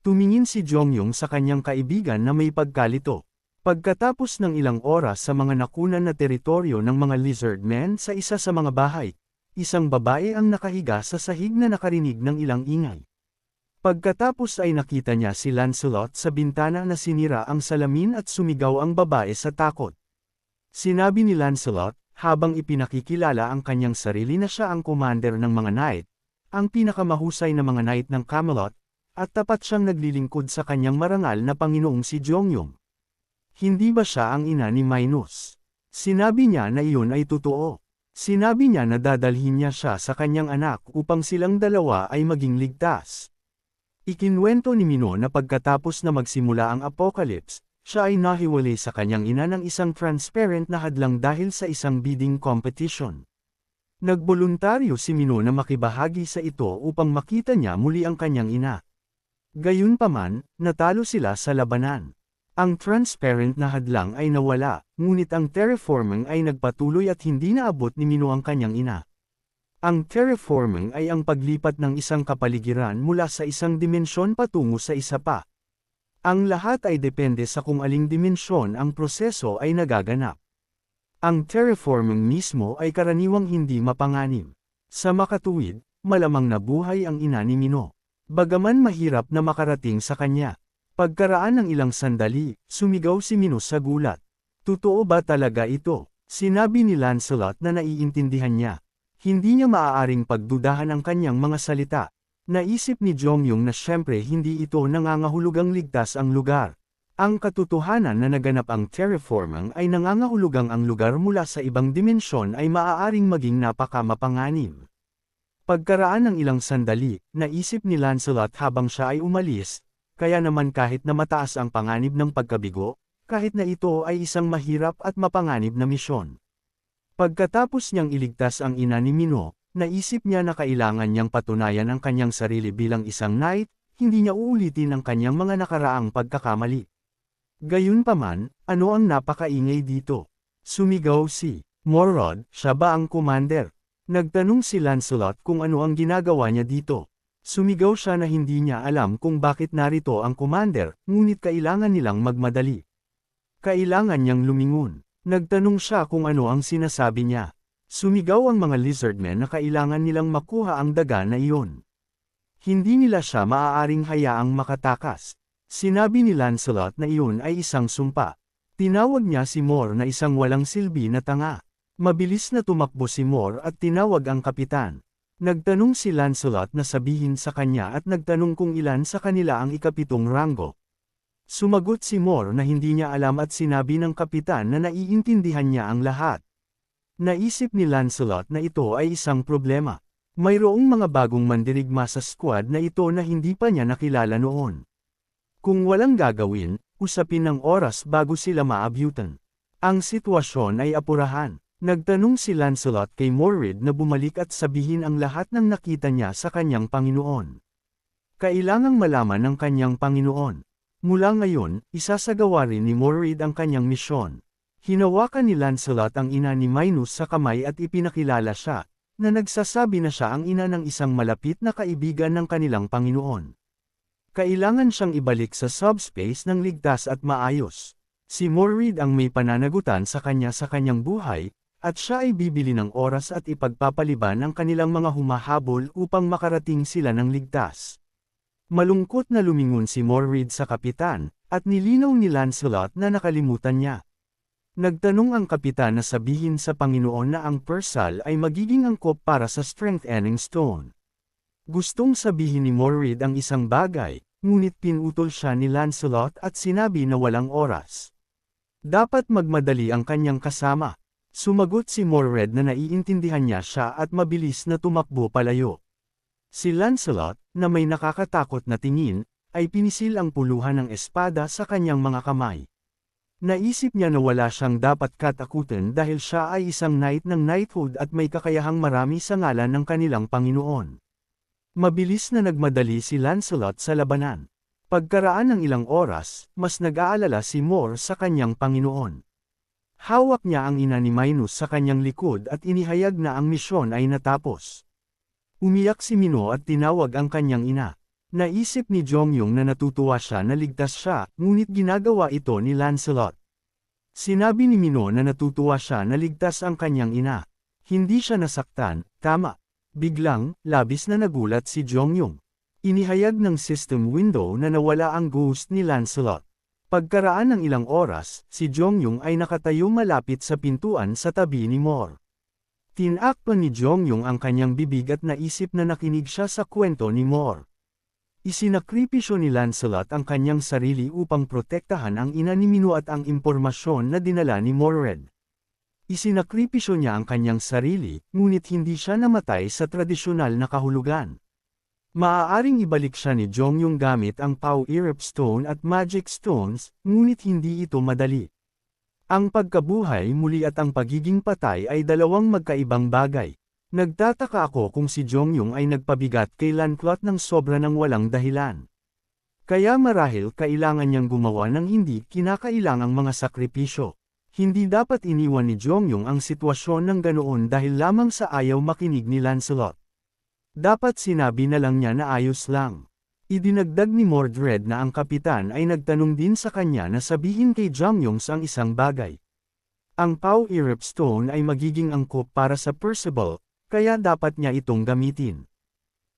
Tumingin si Jongyong sa kanyang kaibigan na may pagkalito. Pagkatapos ng ilang oras sa mga nakunan na teritoryo ng mga lizardmen sa isa sa mga bahay, isang babae ang nakahiga sa sahig na nakarinig ng ilang ingay. Pagkatapos ay nakita niya si Lancelot sa bintana na sinira ang salamin at sumigaw ang babae sa takot. Sinabi ni Lancelot, habang ipinakikilala ang kanyang sarili na siya ang commander ng mga knight, ang pinakamahusay na mga knight ng Camelot, at tapat siyang naglilingkod sa kanyang marangal na Panginoong si Jongyong. Hindi ba siya ang ina ni Minos? Sinabi niya na iyon ay totoo. Sinabi niya na dadalhin niya siya sa kanyang anak upang silang dalawa ay maging ligtas. Ikinwento ni Mino na pagkatapos na magsimula ang apocalypse, siya ay nahiwalay sa kanyang ina ng isang transparent na hadlang dahil sa isang bidding competition. Nagboluntaryo si Mino na makibahagi sa ito upang makita niya muli ang kanyang ina. Gayunpaman, natalo sila sa labanan. Ang transparent na hadlang ay nawala, ngunit ang terraforming ay nagpatuloy at hindi naabot ni Mino ang kanyang ina. Ang terraforming ay ang paglipat ng isang kapaligiran mula sa isang dimensyon patungo sa isa pa. Ang lahat ay depende sa kung aling dimensyon ang proseso ay nagaganap. Ang terraforming mismo ay karaniwang hindi mapanganib. Sa makatuwid, malamang nabuhay ang ina ni Mino. Bagaman mahirap na makarating sa kanya. Pagkaraan ng ilang sandali, sumigaw si Mino sa gulat. Totoo ba talaga ito? Sinabi ni Lancelot na naiintindihan niya. Hindi niya maaaring pagdudahan ang kanyang mga salita. Naisip ni Jongyong na syempre hindi ito nangangahulugang ligtas ang lugar. Ang katotohanan na naganap ang terraforming ay nangangahulugang ang lugar mula sa ibang dimensyon ay maaaring maging napakamapanganib. Pagkaraan ng ilang sandali, naisip ni Lancelot habang siya ay umalis, kaya naman kahit na mataas ang panganib ng pagkabigo, kahit na ito ay isang mahirap at mapanganib na misyon. Pagkatapos niyang iligtas ang ina ni Mino, naisip niya na kailangan niyang patunayan ang kanyang sarili bilang isang knight, hindi niya uulitin ang kanyang mga nakaraang pagkakamali. Gayunpaman, ano ang napakaingay dito? Sumigaw si Morrod, siya ba ang commander? Nagtanong si Lancelot kung ano ang ginagawa niya dito. Sumigaw siya na hindi niya alam kung bakit narito ang commander, ngunit kailangan nilang magmadali. Kailangan niyang lumingon. Nagtanong siya kung ano ang sinasabi niya. Sumigaw ang mga lizardmen na kailangan nilang makuha ang daga na iyon. Hindi nila siya maaaring hayaang makatakas. Sinabi ni Lancelot na iyon ay isang sumpa. Tinawag niya si Moore na isang walang silbi na tanga. Mabilis na tumakbo si Moore at tinawag ang kapitan. Nagtanong si Lancelot na sabihin sa kanya at nagtanong kung ilan sa kanila ang ikapitong ranggo. Sumagot si Moore na hindi niya alam at sinabi ng kapitan na naiintindihan niya ang lahat. Naisip ni Lancelot na ito ay isang problema. Mayroong mga bagong mandirigma sa squad na ito na hindi pa niya nakilala noon. Kung walang gagawin, usapin ng oras bago sila maabyutan. Ang sitwasyon ay apurahan. Nagtanong si Lancelot kay Morrid na bumalik at sabihin ang lahat ng nakita niya sa kanyang Panginoon. Kailangang malaman ng kanyang Panginoon. Mula ngayon, isasagawa rin ni Morrid ang kanyang misyon. Hinawakan ni Lancelot ang ina ni Minos sa kamay at ipinakilala siya, na nagsasabi na siya ang ina ng isang malapit na kaibigan ng kanilang Panginoon. Kailangan siyang ibalik sa subspace ng ligtas at maayos. Si Morrid ang may pananagutan sa kanyang buhay, at siya ay bibili ng oras at ipagpapaliban ang kanilang mga humahabol upang makarating sila ng ligtas. Malungkot na lumingon si Morrid sa kapitan, at nilinaw ni Lancelot na nakalimutan niya. Nagtanong ang kapitan na sabihin sa Panginoon na ang Persal ay magiging angkop para sa strengthening stone. Gustong sabihin ni Morrid ang isang bagay, ngunit pinutol siya ni Lancelot at sinabi na walang oras. Dapat magmadali ang kanyang kasama. Sumagot si Morred na naiintindihan niya siya at mabilis na tumakbo palayo. Si Lancelot, na may nakakatakot na tingin, ay pinisil ang puluhan ng espada sa kanyang mga kamay. Naisip niya na wala siyang dapat katakutan dahil siya ay isang knight ng knighthood at may kakayahang marami sa ngalan ng kanilang Panginoon. Mabilis na nagmadali si Lancelot sa labanan. Pagkaraan ng ilang oras, mas nag-aalala si Moore sa kanyang Panginoon. Hawak niya ang ina ni Minos sa kanyang likod at inihayag na ang misyon ay natapos. Umiyak si Mino at tinawag ang kanyang ina. Naisip ni Jongyong na natutuwa siya na ligtas siya, ngunit ginagawa ito ni Lancelot. Sinabi ni Mino na natutuwa siya na ligtas ang kanyang ina. Hindi siya nasaktan, tama. Biglang, labis na nagulat si Jongyong. Inihayag ng system window na nawala ang ghost ni Lancelot. Pagkaraan ng ilang oras, si Jongyong ay nakatayo malapit sa pintuan sa tabi ni Moore. Tinakpan ni Jongyong ang kanyang bibig at naisip na nakinig siya sa kwento ni Moore. Isinakripisyo ni Lancelot ang kanyang sarili upang protektahan ang ina ni Mino at ang impormasyon na dinala ni Morred. Isinakripisyo niya ang kanyang sarili, ngunit hindi siya namatay sa tradisyonal na kahulugan. Maaaring ibalik siya ni Jongyong gamit ang Pow-Erep Stone at Magic Stones, ngunit hindi ito madali. Ang pagkabuhay muli at ang pagiging patay ay dalawang magkaibang bagay. Nagtataka ako kung si Jongyong ay nagpabigat kay Lancelot ng sobra ng walang dahilan. Kaya marahil kailangan niyang gumawa ng hindi kinakailangang mga sakripisyo. Hindi dapat iniwan ni Jongyong ang sitwasyon ng ganoon dahil lamang sa ayaw makinig ni Lancelot. Dapat sinabi na lang niya na ayos lang. Idinagdag ni Mordred na ang kapitan ay nagtanong din sa kanya na sabihin kay Jongyong ang isang bagay. Ang Pow-Erep Stone ay magiging angkop para sa Percival, kaya dapat niya itong gamitin.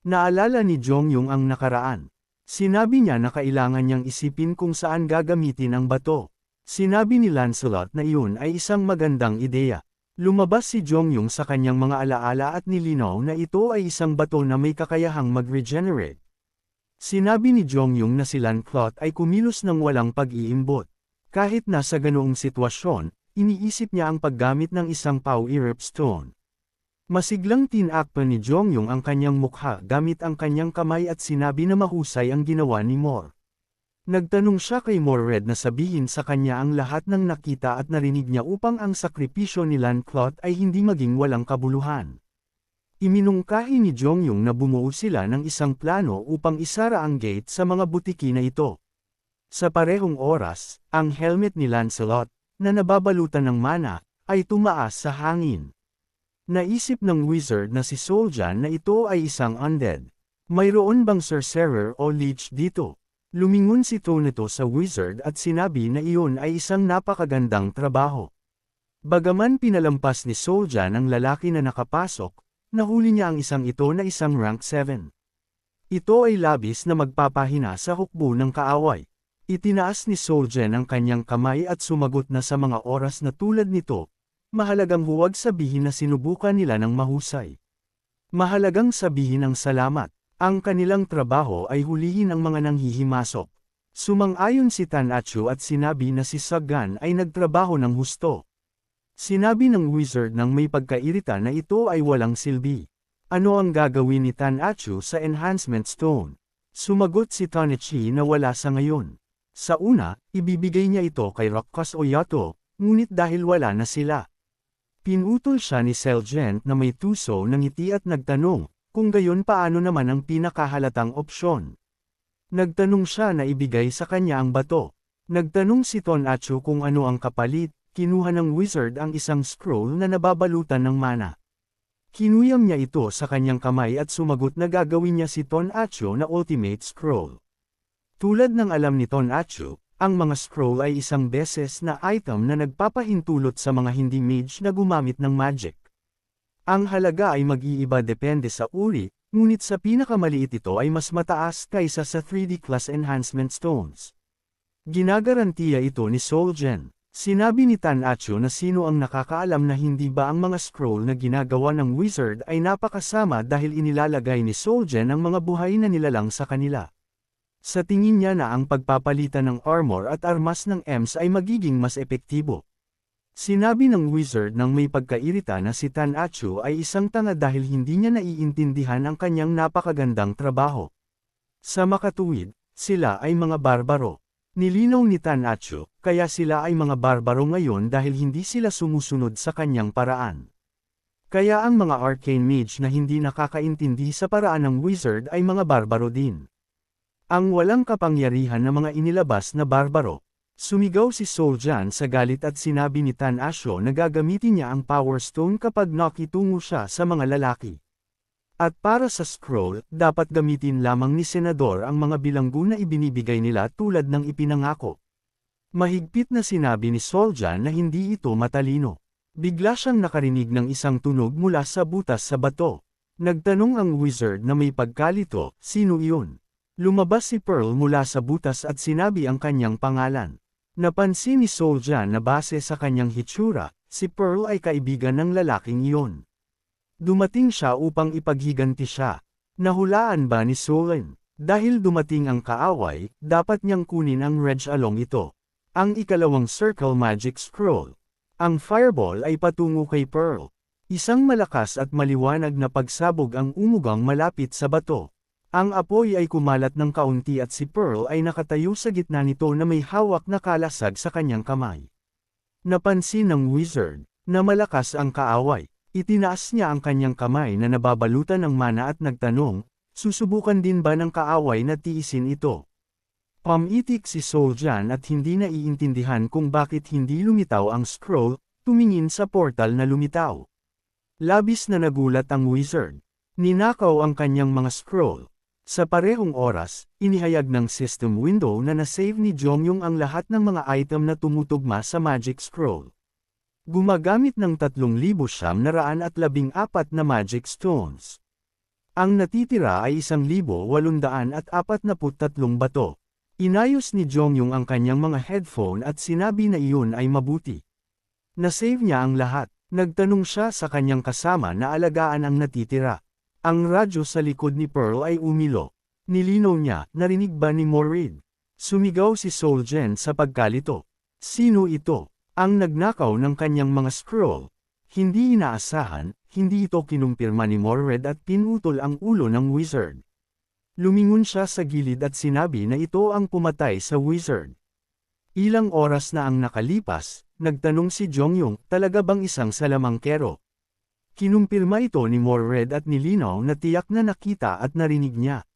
Naalala ni Jongyong ang nakaraan. Sinabi niya na kailangan niyang isipin kung saan gagamitin ang bato. Sinabi ni Lancelot na iyon ay isang magandang ideya. Lumabas si Jongyong sa kanyang mga alaala at nilinaw na ito ay isang bato na may kakayahang mag-regenerate. Sinabi ni Jongyong na si Lancelot ay kumilos ng walang pag-iimbot. Kahit nasa ganoong sitwasyon, iniisip niya ang paggamit ng isang Pow-Erep Stone. Masiglang tinakpan ni Jongyong ang kanyang mukha gamit ang kanyang kamay at sinabi na mahusay ang ginawa ni Moore. Nagtanong siya kay Morred na sabihin sa kanya ang lahat ng nakita at narinig niya upang ang sakripisyo ni Lancelot ay hindi maging walang kabuluhan. Iminungkahi ni Jongyong na bumuo sila ng isang plano upang isara ang gate sa mga butiki na ito. Sa parehong oras, ang helmet ni Lancelot, na nababalutan ng mana, ay tumaas sa hangin. Naisip ng wizard na si Soljan na ito ay isang undead. Mayroon bang sorcerer o lich dito? Lumingon si Toneto sa wizard at sinabi na iyon ay isang napakagandang trabaho. Bagaman pinalampas ni Soljan ang lalaki na nakapasok, nahuli niya ang isang ito na isang rank 7. Ito ay labis na magpapahina sa hukbo ng kaaway. Itinaas ni Solgen ang kanyang kamay at sumagot na sa mga oras na tulad nito, mahalagang huwag sabihin na sinubukan nila ng mahusay. Mahalagang sabihin ang salamat. Ang kanilang trabaho ay hulihin ang mga nanghihimasok. Sumang-ayon si Tanachu at sinabi na si Sagan ay nagtrabaho ng husto. Sinabi ng wizard ng may pagkairita na ito ay walang silbi. Ano ang gagawin ni Tanachu sa enhancement stone? Sumagot si Tanichi na wala sa ngayon. Sa una, ibibigay niya ito kay Rakas o Yato, ngunit dahil wala na sila. Pinutol siya ni Selgent na may tuso ng ngiti at nagtanong, kung gayon paano naman ang pinakahalatang opsyon. Nagtanong siya na ibigay sa kanya ang bato. Nagtanong si Tanachu kung ano ang kapalit, kinuha ng wizard ang isang scroll na nababalutan ng mana. Kinuyam niya ito sa kanyang kamay at sumagot na gagawin niya si Tanachu na ultimate scroll. Tulad ng alam ni Tanachu, ang mga scroll ay isang beses na item na nagpapahintulot sa mga hindi mage na gumamit ng magic. Ang halaga ay mag-iiba depende sa uri, ngunit sa pinakamaliit ito ay mas mataas kaysa sa 3D class enhancement stones. Ginagarantiya ito ni Solgen. Sinabi ni Tanachu na sino ang nakakaalam na hindi ba ang mga scroll na ginagawa ng wizard ay napakasama dahil inilalagay ni Solgen ang mga buhay na nilalang sa kanila. Sa tingin niya na ang pagpapalitan ng armor at armas ng EMS ay magiging mas epektibo. Sinabi ng wizard ng may pagkairita na si Tanachu ay isang tanga dahil hindi niya naiintindihan ang kanyang napakagandang trabaho. Sa makatuwid, sila ay mga barbaro. Nilinaw ni Tanachu, kaya sila ay mga barbaro ngayon dahil hindi sila sumusunod sa kanyang paraan. Kaya ang mga arcane mage na hindi nakakaintindi sa paraan ng wizard ay mga barbaro din. Ang walang kapangyarihan na mga inilabas na barbaro. Sumigaw si Soljan sa galit at sinabi ni Tanachu na gagamitin niya ang Power Stone kapag nakitungo siya sa mga lalaki. At para sa scroll, dapat gamitin lamang ni Senador ang mga bilanggo na ibinibigay nila tulad ng ipinangako. Mahigpit na sinabi ni Soljan na hindi ito matalino. Bigla siyang nakarinig ng isang tunog mula sa butas sa bato. Nagtanong ang wizard na may pagkalito, sino iyon? Lumabas si Pearl mula sa butas at sinabi ang kanyang pangalan. Napansin ni Soljan na base sa kanyang hitsura, si Pearl ay kaibigan ng lalaking iyon. Dumating siya upang ipaghiganti siya. Nahulaan ba ni Soljan? Dahil dumating ang kaaway, dapat niyang kunin ang Reg Along ito. Ang ikalawang Circle Magic Scroll. Ang Fireball ay patungo kay Pearl. Isang malakas at maliwanag na pagsabog ang umugang malapit sa bato. Ang apoy ay kumalat ng kaunti at si Pearl ay nakatayo sa gitna nito na may hawak na kalasag sa kanyang kamay. Napansin ng wizard na malakas ang kaaway. Itinaas niya ang kanyang kamay na nababalutan ng mana at nagtanong, susubukan din ba ng kaaway na tiisin ito? Pamitik si Soljan at hindi naiintindihan kung bakit hindi lumitaw ang scroll, tumingin sa portal na lumitaw. Labis na nagulat ang wizard. Ninakaw ang kanyang mga scroll. Sa parehong oras, inihayag ng system window na nasave ni Jongyong ang lahat ng mga item na tumutugma sa Magic Scroll. Gumagamit ng 3,914 na Magic Stones. Ang natitira ay 1,843 bato. Inayos ni Jongyong ang kanyang mga headphone at sinabi na iyon ay mabuti. Nasave niya ang lahat. Nagtanong siya sa kanyang kasama na alagaan ang natitira. Ang radyo sa likod ni Pearl ay umilo. Nilinaw niya, narinig ba ni Morid? Sumigaw si Solgen sa pagkalito. Sino ito? Ang nagnakaw ng kanyang mga scroll. Hindi inaasahan, hindi ito kinumpirma ni Morid at pinutol ang ulo ng wizard. Lumingon siya sa gilid at sinabi na ito ang pumatay sa wizard. Ilang oras na ang nakalipas, nagtanong si Jongyong, talaga bang isang salamangkero? Kinumpirma ito ni Morid at nilinaw na tiyak na nakita at narinig niya.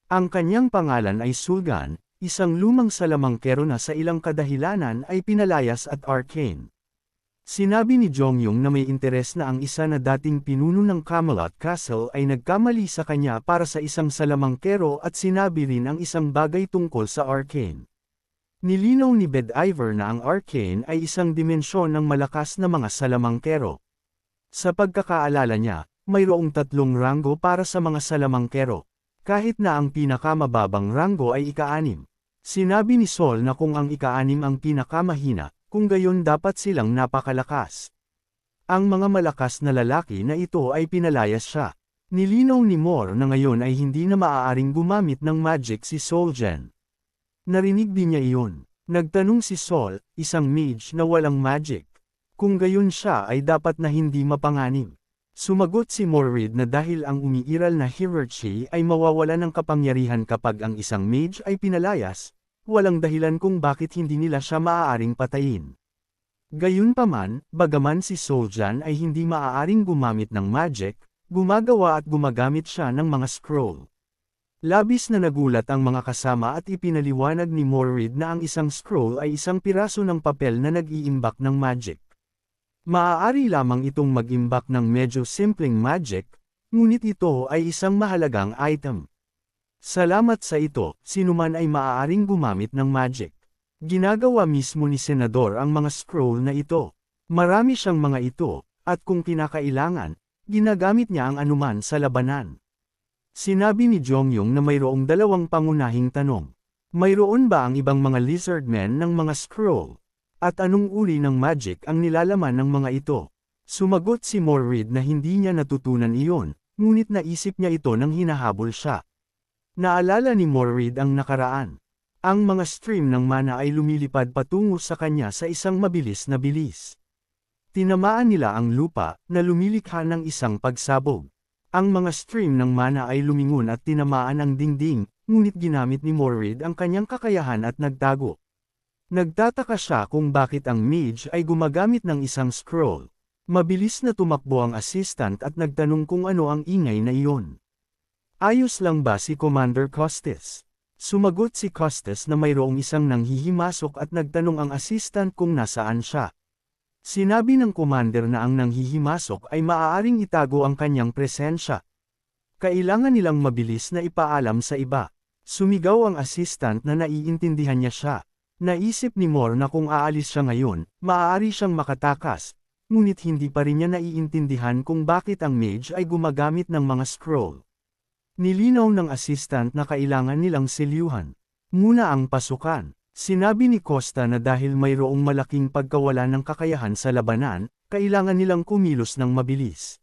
Ang kanyang pangalan ay Sulgan, isang lumang salamangkero na sa ilang kadahilanan ay pinalayas at arcane. Sinabi ni Jongyong na may interes na ang isa na dating pinuno ng Camelot Castle ay nagkamali sa kanya para sa isang salamangkero at sinabi rin ang isang bagay tungkol sa arcane. Nilinaw ni Bediver na ang arcane ay isang dimensyon ng malakas na mga salamangkero. Sa pagkakaalala niya, mayroong 3 ranggo para sa mga salamangkero. Kahit na ang pinakamababang ranggo ay ika-6. Sinabi ni Sol na kung ang ika-6 ang pinakamahina, kung gayon dapat silang napakalakas. Ang mga malakas na lalaki na ito ay pinalayas siya. Nilinaw ni Moore na ngayon ay hindi na maaaring gumamit ng magic si Soljan. Narinig din niya iyon. Nagtanong si Sol, isang mage na walang magic. Kung gayon siya ay dapat na hindi mapanganib. Sumagot si Morrid na dahil ang umiiral na hierarchy ay mawawala ng kapangyarihan kapag ang isang mage ay pinalayas, walang dahilan kung bakit hindi nila siya maaaring patayin. Gayunpaman, bagaman si Soljan ay hindi maaaring gumamit ng magic, gumagawa at gumagamit siya ng mga scroll. Labis na nagulat ang mga kasama at ipinaliwanag ni Morrid na ang isang scroll ay isang piraso ng papel na nag-iimbak ng magic. Maaari lamang itong mag-imbak ng medyo simpleng magic, ngunit ito ay isang mahalagang item. Salamat sa ito, sinuman ay maaaring gumamit ng magic. Ginagawa mismo ni Senador ang mga scroll na ito. Marami siyang mga ito, at kung kinakailangan, ginagamit niya ang anuman sa labanan. Sinabi ni Jongyong na mayroong dalawang pangunahing tanong. Mayroon ba ang ibang mga lizardmen ng mga scroll? At anong uri ng magic ang nilalaman ng mga ito? Sumagot si Morrid na hindi niya natutunan iyon, ngunit naisip niya ito nang hinahabol siya. Naalala ni Morrid ang nakaraan. Ang mga stream ng mana ay lumilipad patungo sa kanya sa isang mabilis na bilis. Tinamaan nila ang lupa, na lumilikha ng isang pagsabog. Ang mga stream ng mana ay lumingon at tinamaan ang dingding, ngunit ginamit ni Morrid ang kanyang kakayahan at nagtago. Nagtataka siya kung bakit ang mage ay gumagamit ng isang scroll. Mabilis na tumakbo ang assistant at nagtanong kung ano ang ingay na iyon. Ayos lang ba si Commander Costes? Sumagot si Costes na mayroong isang nanghihimasok at nagtanong ang assistant kung nasaan siya. Sinabi ng commander na ang nanghihimasok ay maaaring itago ang kanyang presensya. Kailangan nilang mabilis na ipaalam sa iba. Sumigaw ang assistant na naiintindihan niya siya. Naisip ni Moore na kung aalis siya ngayon, maaari siyang makatakas, ngunit hindi pa rin niya naiintindihan kung bakit ang mage ay gumagamit ng mga scroll. Nilinaw ng assistant na kailangan nilang selyuhan muna ang pasukan. Sinabi ni Costa na dahil mayroong malaking pagkawala ng kakayahan sa labanan, kailangan nilang kumilos ng mabilis.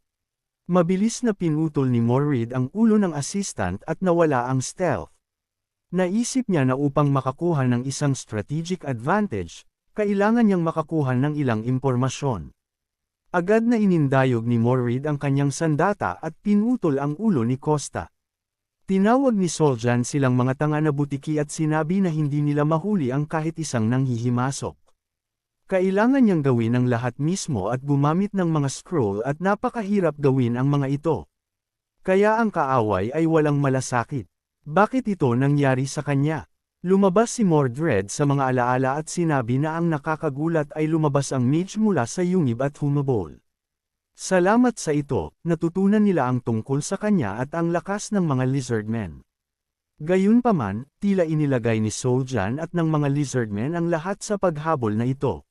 Mabilis na pinutol ni Morrid ang ulo ng assistant at nawala ang stealth. Naisip niya na upang makakuha ng isang strategic advantage, kailangan niyang makakuha ng ilang impormasyon. Agad na inindayog ni Morrid ang kanyang sandata at pinutol ang ulo ni Costa. Tinawag ni Soljan silang mga tanga na butiki at sinabi na hindi nila mahuli ang kahit isang nanghihimasok. Kailangan niyang gawin ang lahat mismo at gumamit ng mga scroll at napakahirap gawin ang mga ito. Kaya ang kaaway ay walang malasakit. Bakit ito nangyari sa kanya? Lumabas si Mordred sa mga alaala at sinabi na ang nakakagulat ay lumabas ang mage mula sa yungib at humabol. Salamat sa ito, natutunan nila ang tungkol sa kanya at ang lakas ng mga lizardmen. Gayunpaman, tila inilagay ni Soljan at ng mga lizardmen ang lahat sa paghabol na ito.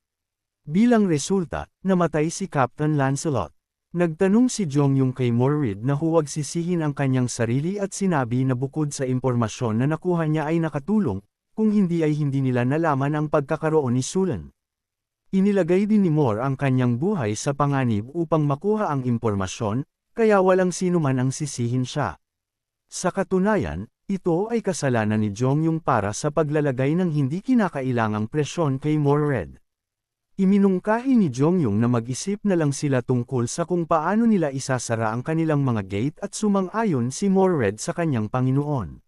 Bilang resulta, namatay si Captain Lancelot. Nagtanong si Jongyong kay Morrid na huwag sisihin ang kanyang sarili at sinabi na bukod sa impormasyon na nakuha niya ay nakatulong, kung hindi ay hindi nila nalaman ang pagkakaroon ni Sulan. Inilagay din ni Moore ang kanyang buhay sa panganib upang makuha ang impormasyon, kaya walang sinuman ang sisihin siya. Sa katunayan, ito ay kasalanan ni Jongyong para sa paglalagay ng hindi kinakailangang presyon kay Morrid. Iminungkahi ni Jongyong na mag-isip na lang sila tungkol sa kung paano nila isasara ang kanilang mga gate at sumang-ayon si Morrid sa kanyang Panginoon.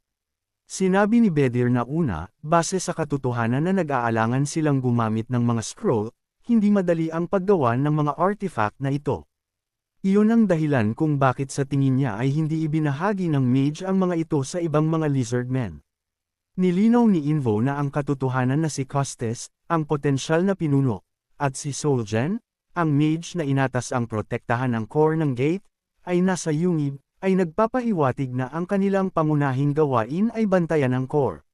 Sinabi ni Bedir na una, base sa katotohanan na nag-aalangan silang gumamit ng mga scroll, hindi madali ang paggawa ng mga artifact na ito. Iyon ang dahilan kung bakit sa tingin niya ay hindi ibinahagi ng mage ang mga ito sa ibang mga lizardmen. Nilinaw ni Invo na ang katotohanan na si Costes, ang potensyal na pinuno, at si Soljan, ang mage na inatas ang protektahan ng core ng gate, ay nasa yungib, ay nagpapahiwatig na ang kanilang pangunahing gawain ay bantayan ang core.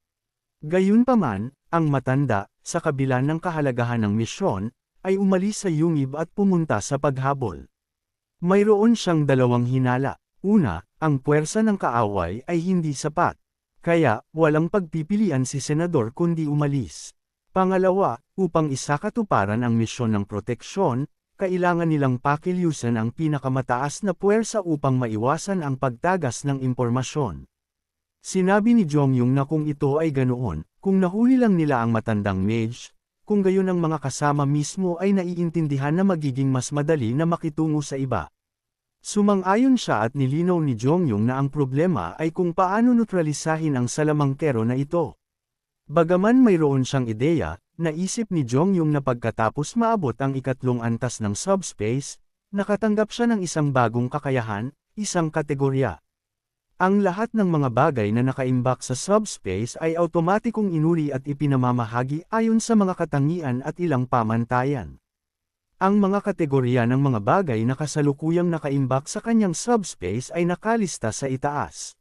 Gayunpaman, ang matanda, sa kabila ng kahalagahan ng misyon, ay umalis sa yungib at pumunta sa paghabol. Mayroon siyang dalawang hinala. Una, ang puwersa ng kaaway ay hindi sapat. Kaya, walang pagpipilian si Senador kundi umalis. Pangalawa, upang isakatuparan ang misyon ng proteksyon, kailangan nilang pakilyusan ang pinakamataas na puwersa upang maiwasan ang pagtagas ng impormasyon. Sinabi ni Jong-yung na kung ito ay ganoon, kung nahuli lang nila ang matandang mage, kung gayon ang mga kasama mismo ay naiintindihan na magiging mas madali na makitungo sa iba. Sumang-ayon siya at nilinaw ni Jong-yung na ang problema ay kung paano neutralisahin ang salamangkero na ito. Bagaman mayroon siyang ideya, naisip ni Jong-yung na pagkatapos maabot ang ikatlong antas ng subspace, nakatanggap siya ng isang bagong kakayahan, isang kategorya. Ang lahat ng mga bagay na nakaimbak sa subspace ay automatikong inuri at ipinamamahagi ayon sa mga katangian at ilang pamantayan. Ang mga kategorya ng mga bagay na kasalukuyang nakaimbak sa kanyang subspace ay nakalista sa itaas.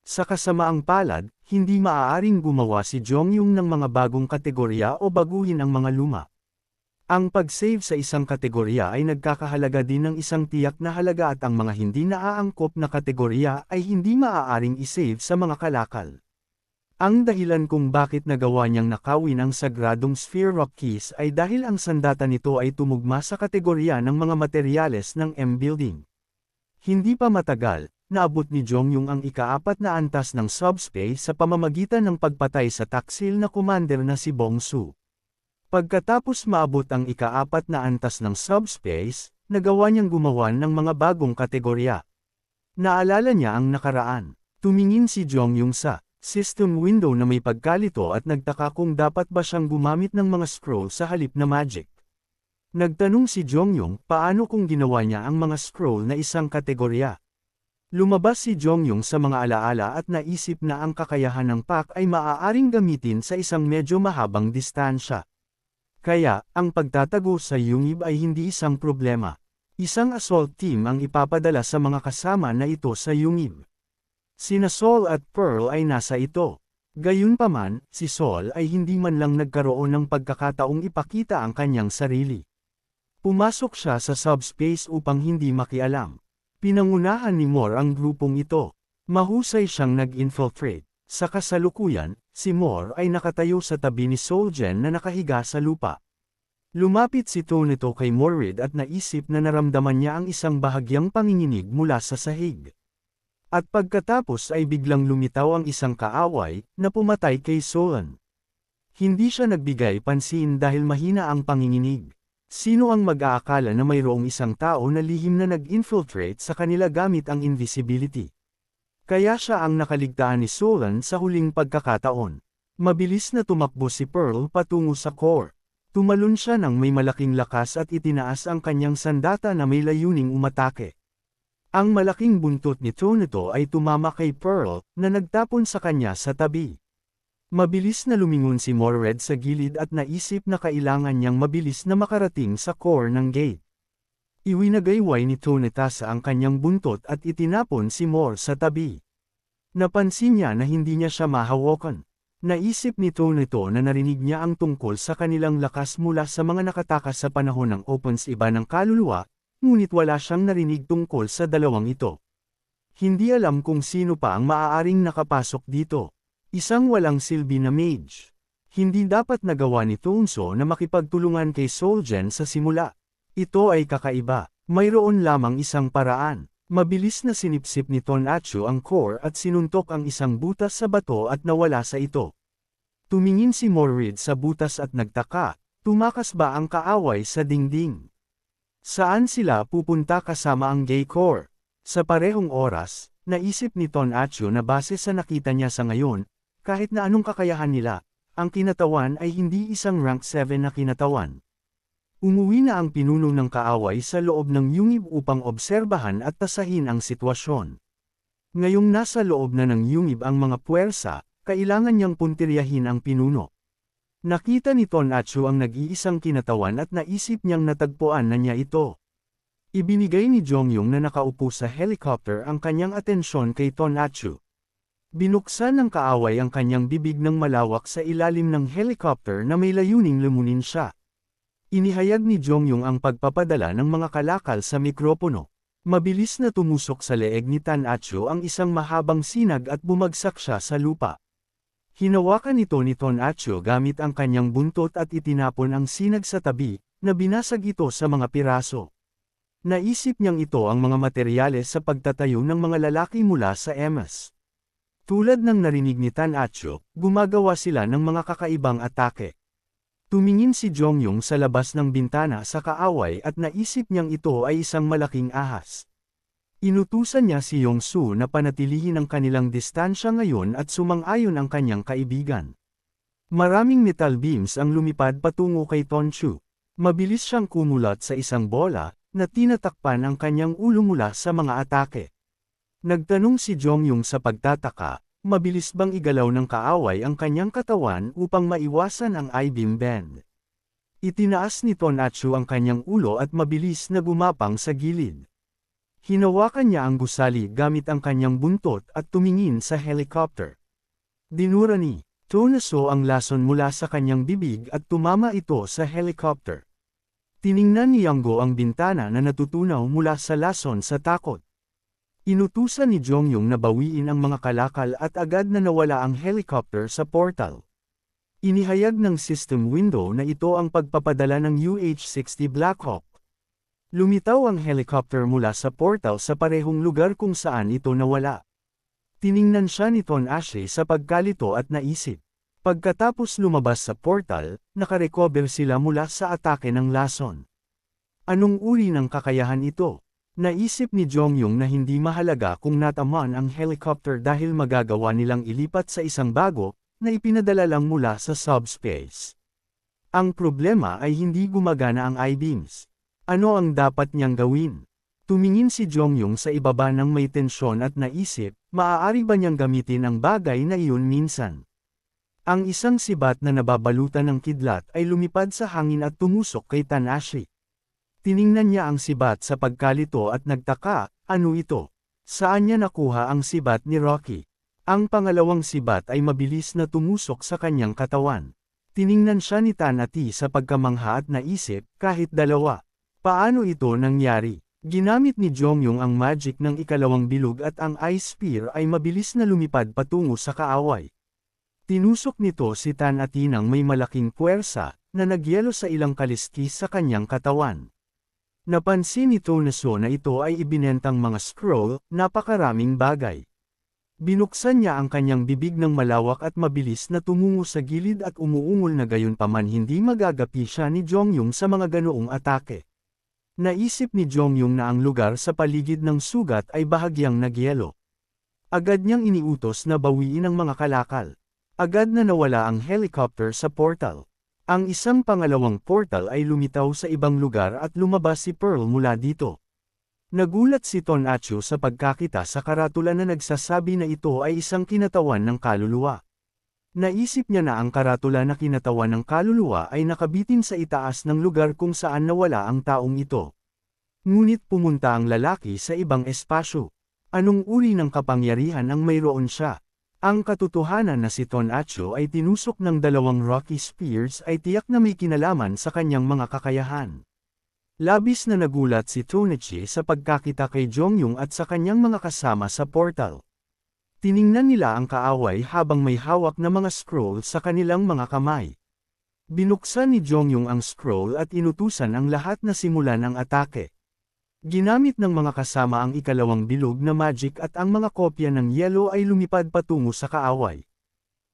Sa kasamaang palad, hindi maaaring gumawa si Jong-yung ng mga bagong kategorya o baguhin ang mga luma. Ang pag-save sa isang kategorya ay nagkakahalaga din ng isang tiyak na halaga at ang mga hindi naaangkop na kategorya ay hindi maaaring isave sa mga kalakal. Ang dahilan kung bakit nagawa niyang nakawin ang sagradong Sphere Rock Keys ay dahil ang sandata nito ay tumugma sa kategorya ng mga materyales ng M-Building. Hindi pa matagal, naabot ni Jong-yung ang ika-4 na antas ng subspace sa pamamagitan ng pagpatay sa taksil na commander na si Bong-su. Pagkatapos maabot ang ika-4 na antas ng subspace, nagawa niyang gumawa ng mga bagong kategorya. Naalala niya ang nakaraan. Tumingin si Jong-yung sa system window na may pagkalito at nagtaka kung dapat ba siyang gumamit ng mga scroll sa halip na magic. Nagtanong si Jong-yung paano kung ginawa niya ang mga scroll na isang kategorya. Lumabas si Jong-yung sa mga alaala at naisip na ang kakayahan ng pack ay maaaring gamitin sa isang medyo mahabang distansya. Kaya, ang pagtatago sa yungib ay hindi isang problema. Isang assault team ang ipapadala sa mga kasama na ito sa yungib. Sina Sol at Pearl ay nasa ito. Gayunpaman, si Sol ay hindi man lang nagkaroon ng pagkakataong ipakita ang kanyang sarili. Pumasok siya sa subspace upang hindi makialam. Pinangunahan ni Moore ang grupong ito. Mahusay siyang nag-infiltrate. Sa kasalukuyan, si Moore ay nakatayo sa tabi ni Solgen na nakahiga sa lupa. Lumapit si Tonito kay Morrid at naisip na naramdaman niya ang isang bahagyang panginginig mula sa sahig. At pagkatapos ay biglang lumitaw ang isang kaaway na pumatay kay Solan. Hindi siya nagbigay pansin dahil mahina ang panginginig. Sino ang mag-aakala na mayroong isang tao na lihim na nag-infiltrate sa kanila gamit ang invisibility? Kaya siya ang nakaligtaan ni Solan sa huling pagkakataon. Mabilis na tumakbo si Pearl patungo sa core. Tumalon siya ng may malaking lakas at itinaas ang kanyang sandata na may layuning umatake. Ang malaking buntot ni Tonito ay tumama kay Pearl, na nagtapon sa kanya sa tabi. Mabilis na lumingon si Morred sa gilid at naisip na kailangan niyang mabilis na makarating sa core ng gate. Iwinagayway ni Tonitasa ang kanyang buntot at itinapon si Moore sa tabi. Napansin niya na hindi niya siya mahawakan. Naisip ni Tonito na narinig niya ang tungkol sa kanilang lakas mula sa mga nakatakas sa panahon ng Opens iba ng kaluluwa, ngunit wala siyang narinig tungkol sa dalawang ito. Hindi alam kung sino pa ang maaaring nakapasok dito. Isang walang silbi na mage. Hindi dapat nagawa ni Tonso na makipagtulungan kay Solgen sa simula. Ito ay kakaiba. Mayroon lamang isang paraan. Mabilis na sinipsip ni Tonatsu ang core at sinuntok ang isang butas sa bato at nawala sa ito. Tumingin si Morrid sa butas at nagtaka, tumakas ba ang kaaway sa dingding? Saan sila pupunta kasama ang gay core? Sa parehong oras, naisip ni Tonatsu na base sa nakita niya sa ngayon, kahit na anong kakayahan nila, ang kinatawan ay hindi isang rank 7 na kinatawan. Umuwi na ang pinuno ng kaaway sa loob ng yungib upang obserbahan at tasahin ang sitwasyon. Ngayong nasa loob na ng yungib ang mga puwersa, kailangan niyang puntiryahin ang pinuno. Nakita ni Tonatsu ang nag-iisang kinatawan at naisip niyang natagpuan na niya ito. Ibinigay ni Jong-yung na nakaupo sa helicopter ang kanyang atensyon kay Tonatsu. Binuksan ng kaaway ang kanyang bibig ng malawak sa ilalim ng helicopter na may layuning lumunin siya. Inihayag ni Jong-yung ang pagpapadala ng mga kalakal sa mikropono. Mabilis na tumusok sa leeg ni Tonatiuh ang isang mahabang sinag at bumagsak siya sa lupa. Hinawakan ito ni Tonatiuh gamit ang kanyang buntot at itinapon ang sinag sa tabi, na binasag ito sa mga piraso. Naisip niyang ito ang mga materyales sa pagtatayo ng mga lalaki mula sa EMS. Tulad ng narinig ni Tonatiuh, gumagawa sila ng mga kakaibang atake. Tumingin si Jongyong sa labas ng bintana sa kaaway at naisip niyang ito ay isang malaking ahas. Inutusan niya si Yongsu na panatilihin ang kanilang distansya ngayon at sumang-ayon ang kanyang kaibigan. Maraming metal beams ang lumipad patungo kay Tonatiuh. Mabilis siyang kumulat sa isang bola, na tinatakpan ang kanyang ulo mula sa mga atake. Nagtanong si Jongyong sa pagtataka, mabilis bang igalaw ng kaaway ang kanyang katawan upang maiwasan ang I-beam bend? Itinaas ni Tonatiuh ang kanyang ulo at mabilis na gumapang sa gilid. Hinawakan niya ang gusali gamit ang kanyang buntot at tumingin sa helicopter. Dinura ni Tonatiuh ang lason mula sa kanyang bibig at tumama ito sa helicopter. Tiningnan ni Yanggo ang bintana na natutunaw mula sa lason sa takot. Inutusan ni Jongyong na bawiin ang mga kalakal at agad na nawala ang helicopter sa portal. Inihayag ng system window na ito ang pagpapadala ng UH-60 Black Hawk. Lumitaw ang helicopter mula sa portal sa parehong lugar kung saan ito nawala. Tiningnan siya ni Tonatiuh sa pagkalito at naisip. Pagkatapos lumabas sa portal, nakarecover sila mula sa atake ng lason. Anong uri ng kakayahan ito? Naisip ni Jongyong na hindi mahalaga kung natamaan ang helicopter dahil magagawa nilang ilipat sa isang bago, na ipinadala lang mula sa subspace. Ang problema ay hindi gumagana ang I-beams. Ano ang dapat niyang gawin? Tumingin si Jongyong sa ibaba ng may tensyon at naisip, maaari ba niyang gamitin ang bagay na iyon minsan? Ang isang sibat na nababalutan ng kidlat ay lumipad sa hangin at tumusok kay Tonatiuh. Tiningnan niya ang sibat sa pagkalito at nagtaka, ano ito? Saan niya nakuha ang sibat ni Rocky? Ang pangalawang sibat ay mabilis na tumusok sa kanyang katawan. Tiningnan siya ni Tonatiuh sa pagkamangha at naisip, kahit dalawa. Paano ito nangyari? Ginamit ni Jongyong ang magic ng ikalawang bilog at ang ice spear ay mabilis na lumipad patungo sa kaaway. Tinusok nito si Tonatiuh ng may malaking puwersa, na nagyelo sa ilang kaliskis sa kanyang katawan. Napansin ni Tonatiuh na ito ay ibinentang mga scroll, napakaraming bagay. Binuksan niya ang kanyang bibig ng malawak at mabilis na tumungo sa gilid at umuungol na gayunpaman hindi magagapi siya ni Jongyong sa mga ganoong atake. Naisip ni Jongyong na ang lugar sa paligid ng sugat ay bahagyang nagyelo. Agad niyang iniutos na bawiin ang mga kalakal. Agad na nawala ang helicopter sa portal. Ang isang pangalawang portal ay lumitaw sa ibang lugar at lumabas si Pearl mula dito. Nagulat si Tonatiuh sa pagkakita sa karatula na nagsasabi na ito ay isang kinatawan ng kaluluwa. Naisip niya na ang karatula na kinatawan ng kaluluwa ay nakabitin sa itaas ng lugar kung saan nawala ang taong ito. Ngunit pumunta ang lalaki sa ibang espasyo. Anong uri ng kapangyarihan ang mayroon siya? Ang katotohanan na si Tonatiuh ay tinusok ng dalawang Rocky Spears ay tiyak na may kinalaman sa kanyang mga kakayahan. Labis na nagulat si Tonatiuh sa pagkakita kay Jongyong at sa kanyang mga kasama sa portal. Tiningnan nila ang kaaway habang may hawak na mga scroll sa kanilang mga kamay. Binuksan ni Jongyong ang scroll at inutusan ang lahat na simulan ang atake. Ginamit ng mga kasama ang ikalawang bilog na magic at ang mga kopya ng yelo ay lumipad patungo sa kaaway.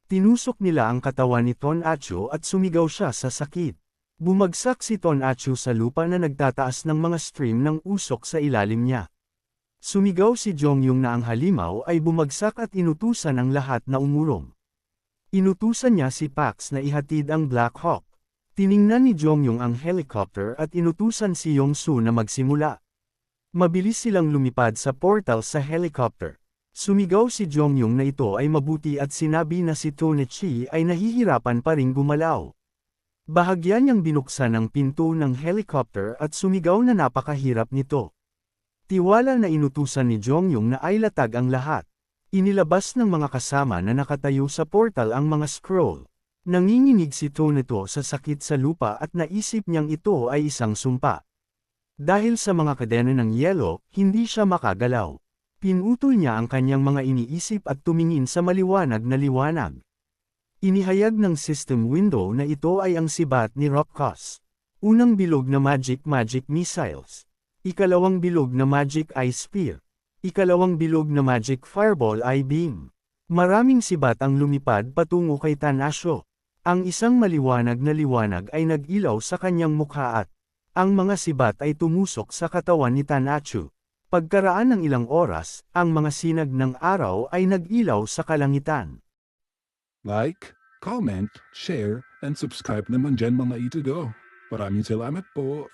Tinusok nila ang katawan ni Tonatiuh at sumigaw siya sa sakit. Bumagsak si Tonatiuh sa lupa na nagtataas ng mga stream ng usok sa ilalim niya. Sumigaw si Jongyong na ang halimaw ay bumagsak at inutusan ang lahat na umurong. Inutusan niya si Pax na ihatid ang Black Hawk. Tiningnan ni Jongyong ang helicopter at inutusan si Yongsu na magsimula. Mabilis silang lumipad sa portal sa helicopter. Sumigaw si Jongyong na ito ay mabuti at sinabi na si Tonatiuh ay nahihirapan pa ring gumalaw. Bahagya niyang binuksan ang pinto ng helicopter at sumigaw na napakahirap nito. Tiwala na inutusan ni Jongyong na ay latag ang lahat. Inilabas ng mga kasama na nakatayo sa portal ang mga scroll. Nanginginig si Tonatiuh sa sakit sa lupa at naisip niyang ito ay isang sumpa. Dahil sa mga kadena ng yelo, hindi siya makagalaw. Pinutol niya ang kanyang mga iniisip at tumingin sa maliwanag na liwanag. Inihayag ng system window na ito ay ang sibat ni Rokos. Unang bilog na magic missiles. Ikalawang bilog na magic ice spear. Ikalawang bilog na magic fireball eye beam. Maraming sibat ang lumipad patungo kay Tanasyo. Ang isang maliwanag na liwanag ay nag-ilaw sa kanyang mukha at ang mga sibat ay tumusok sa katawan ni Tanachu. Pagkaraan ng ilang oras, ang mga sinag ng araw ay nag-ilaw sa kalangitan. Like, comment, share, and subscribe naman dyan mga itudo. Maraming salamat po.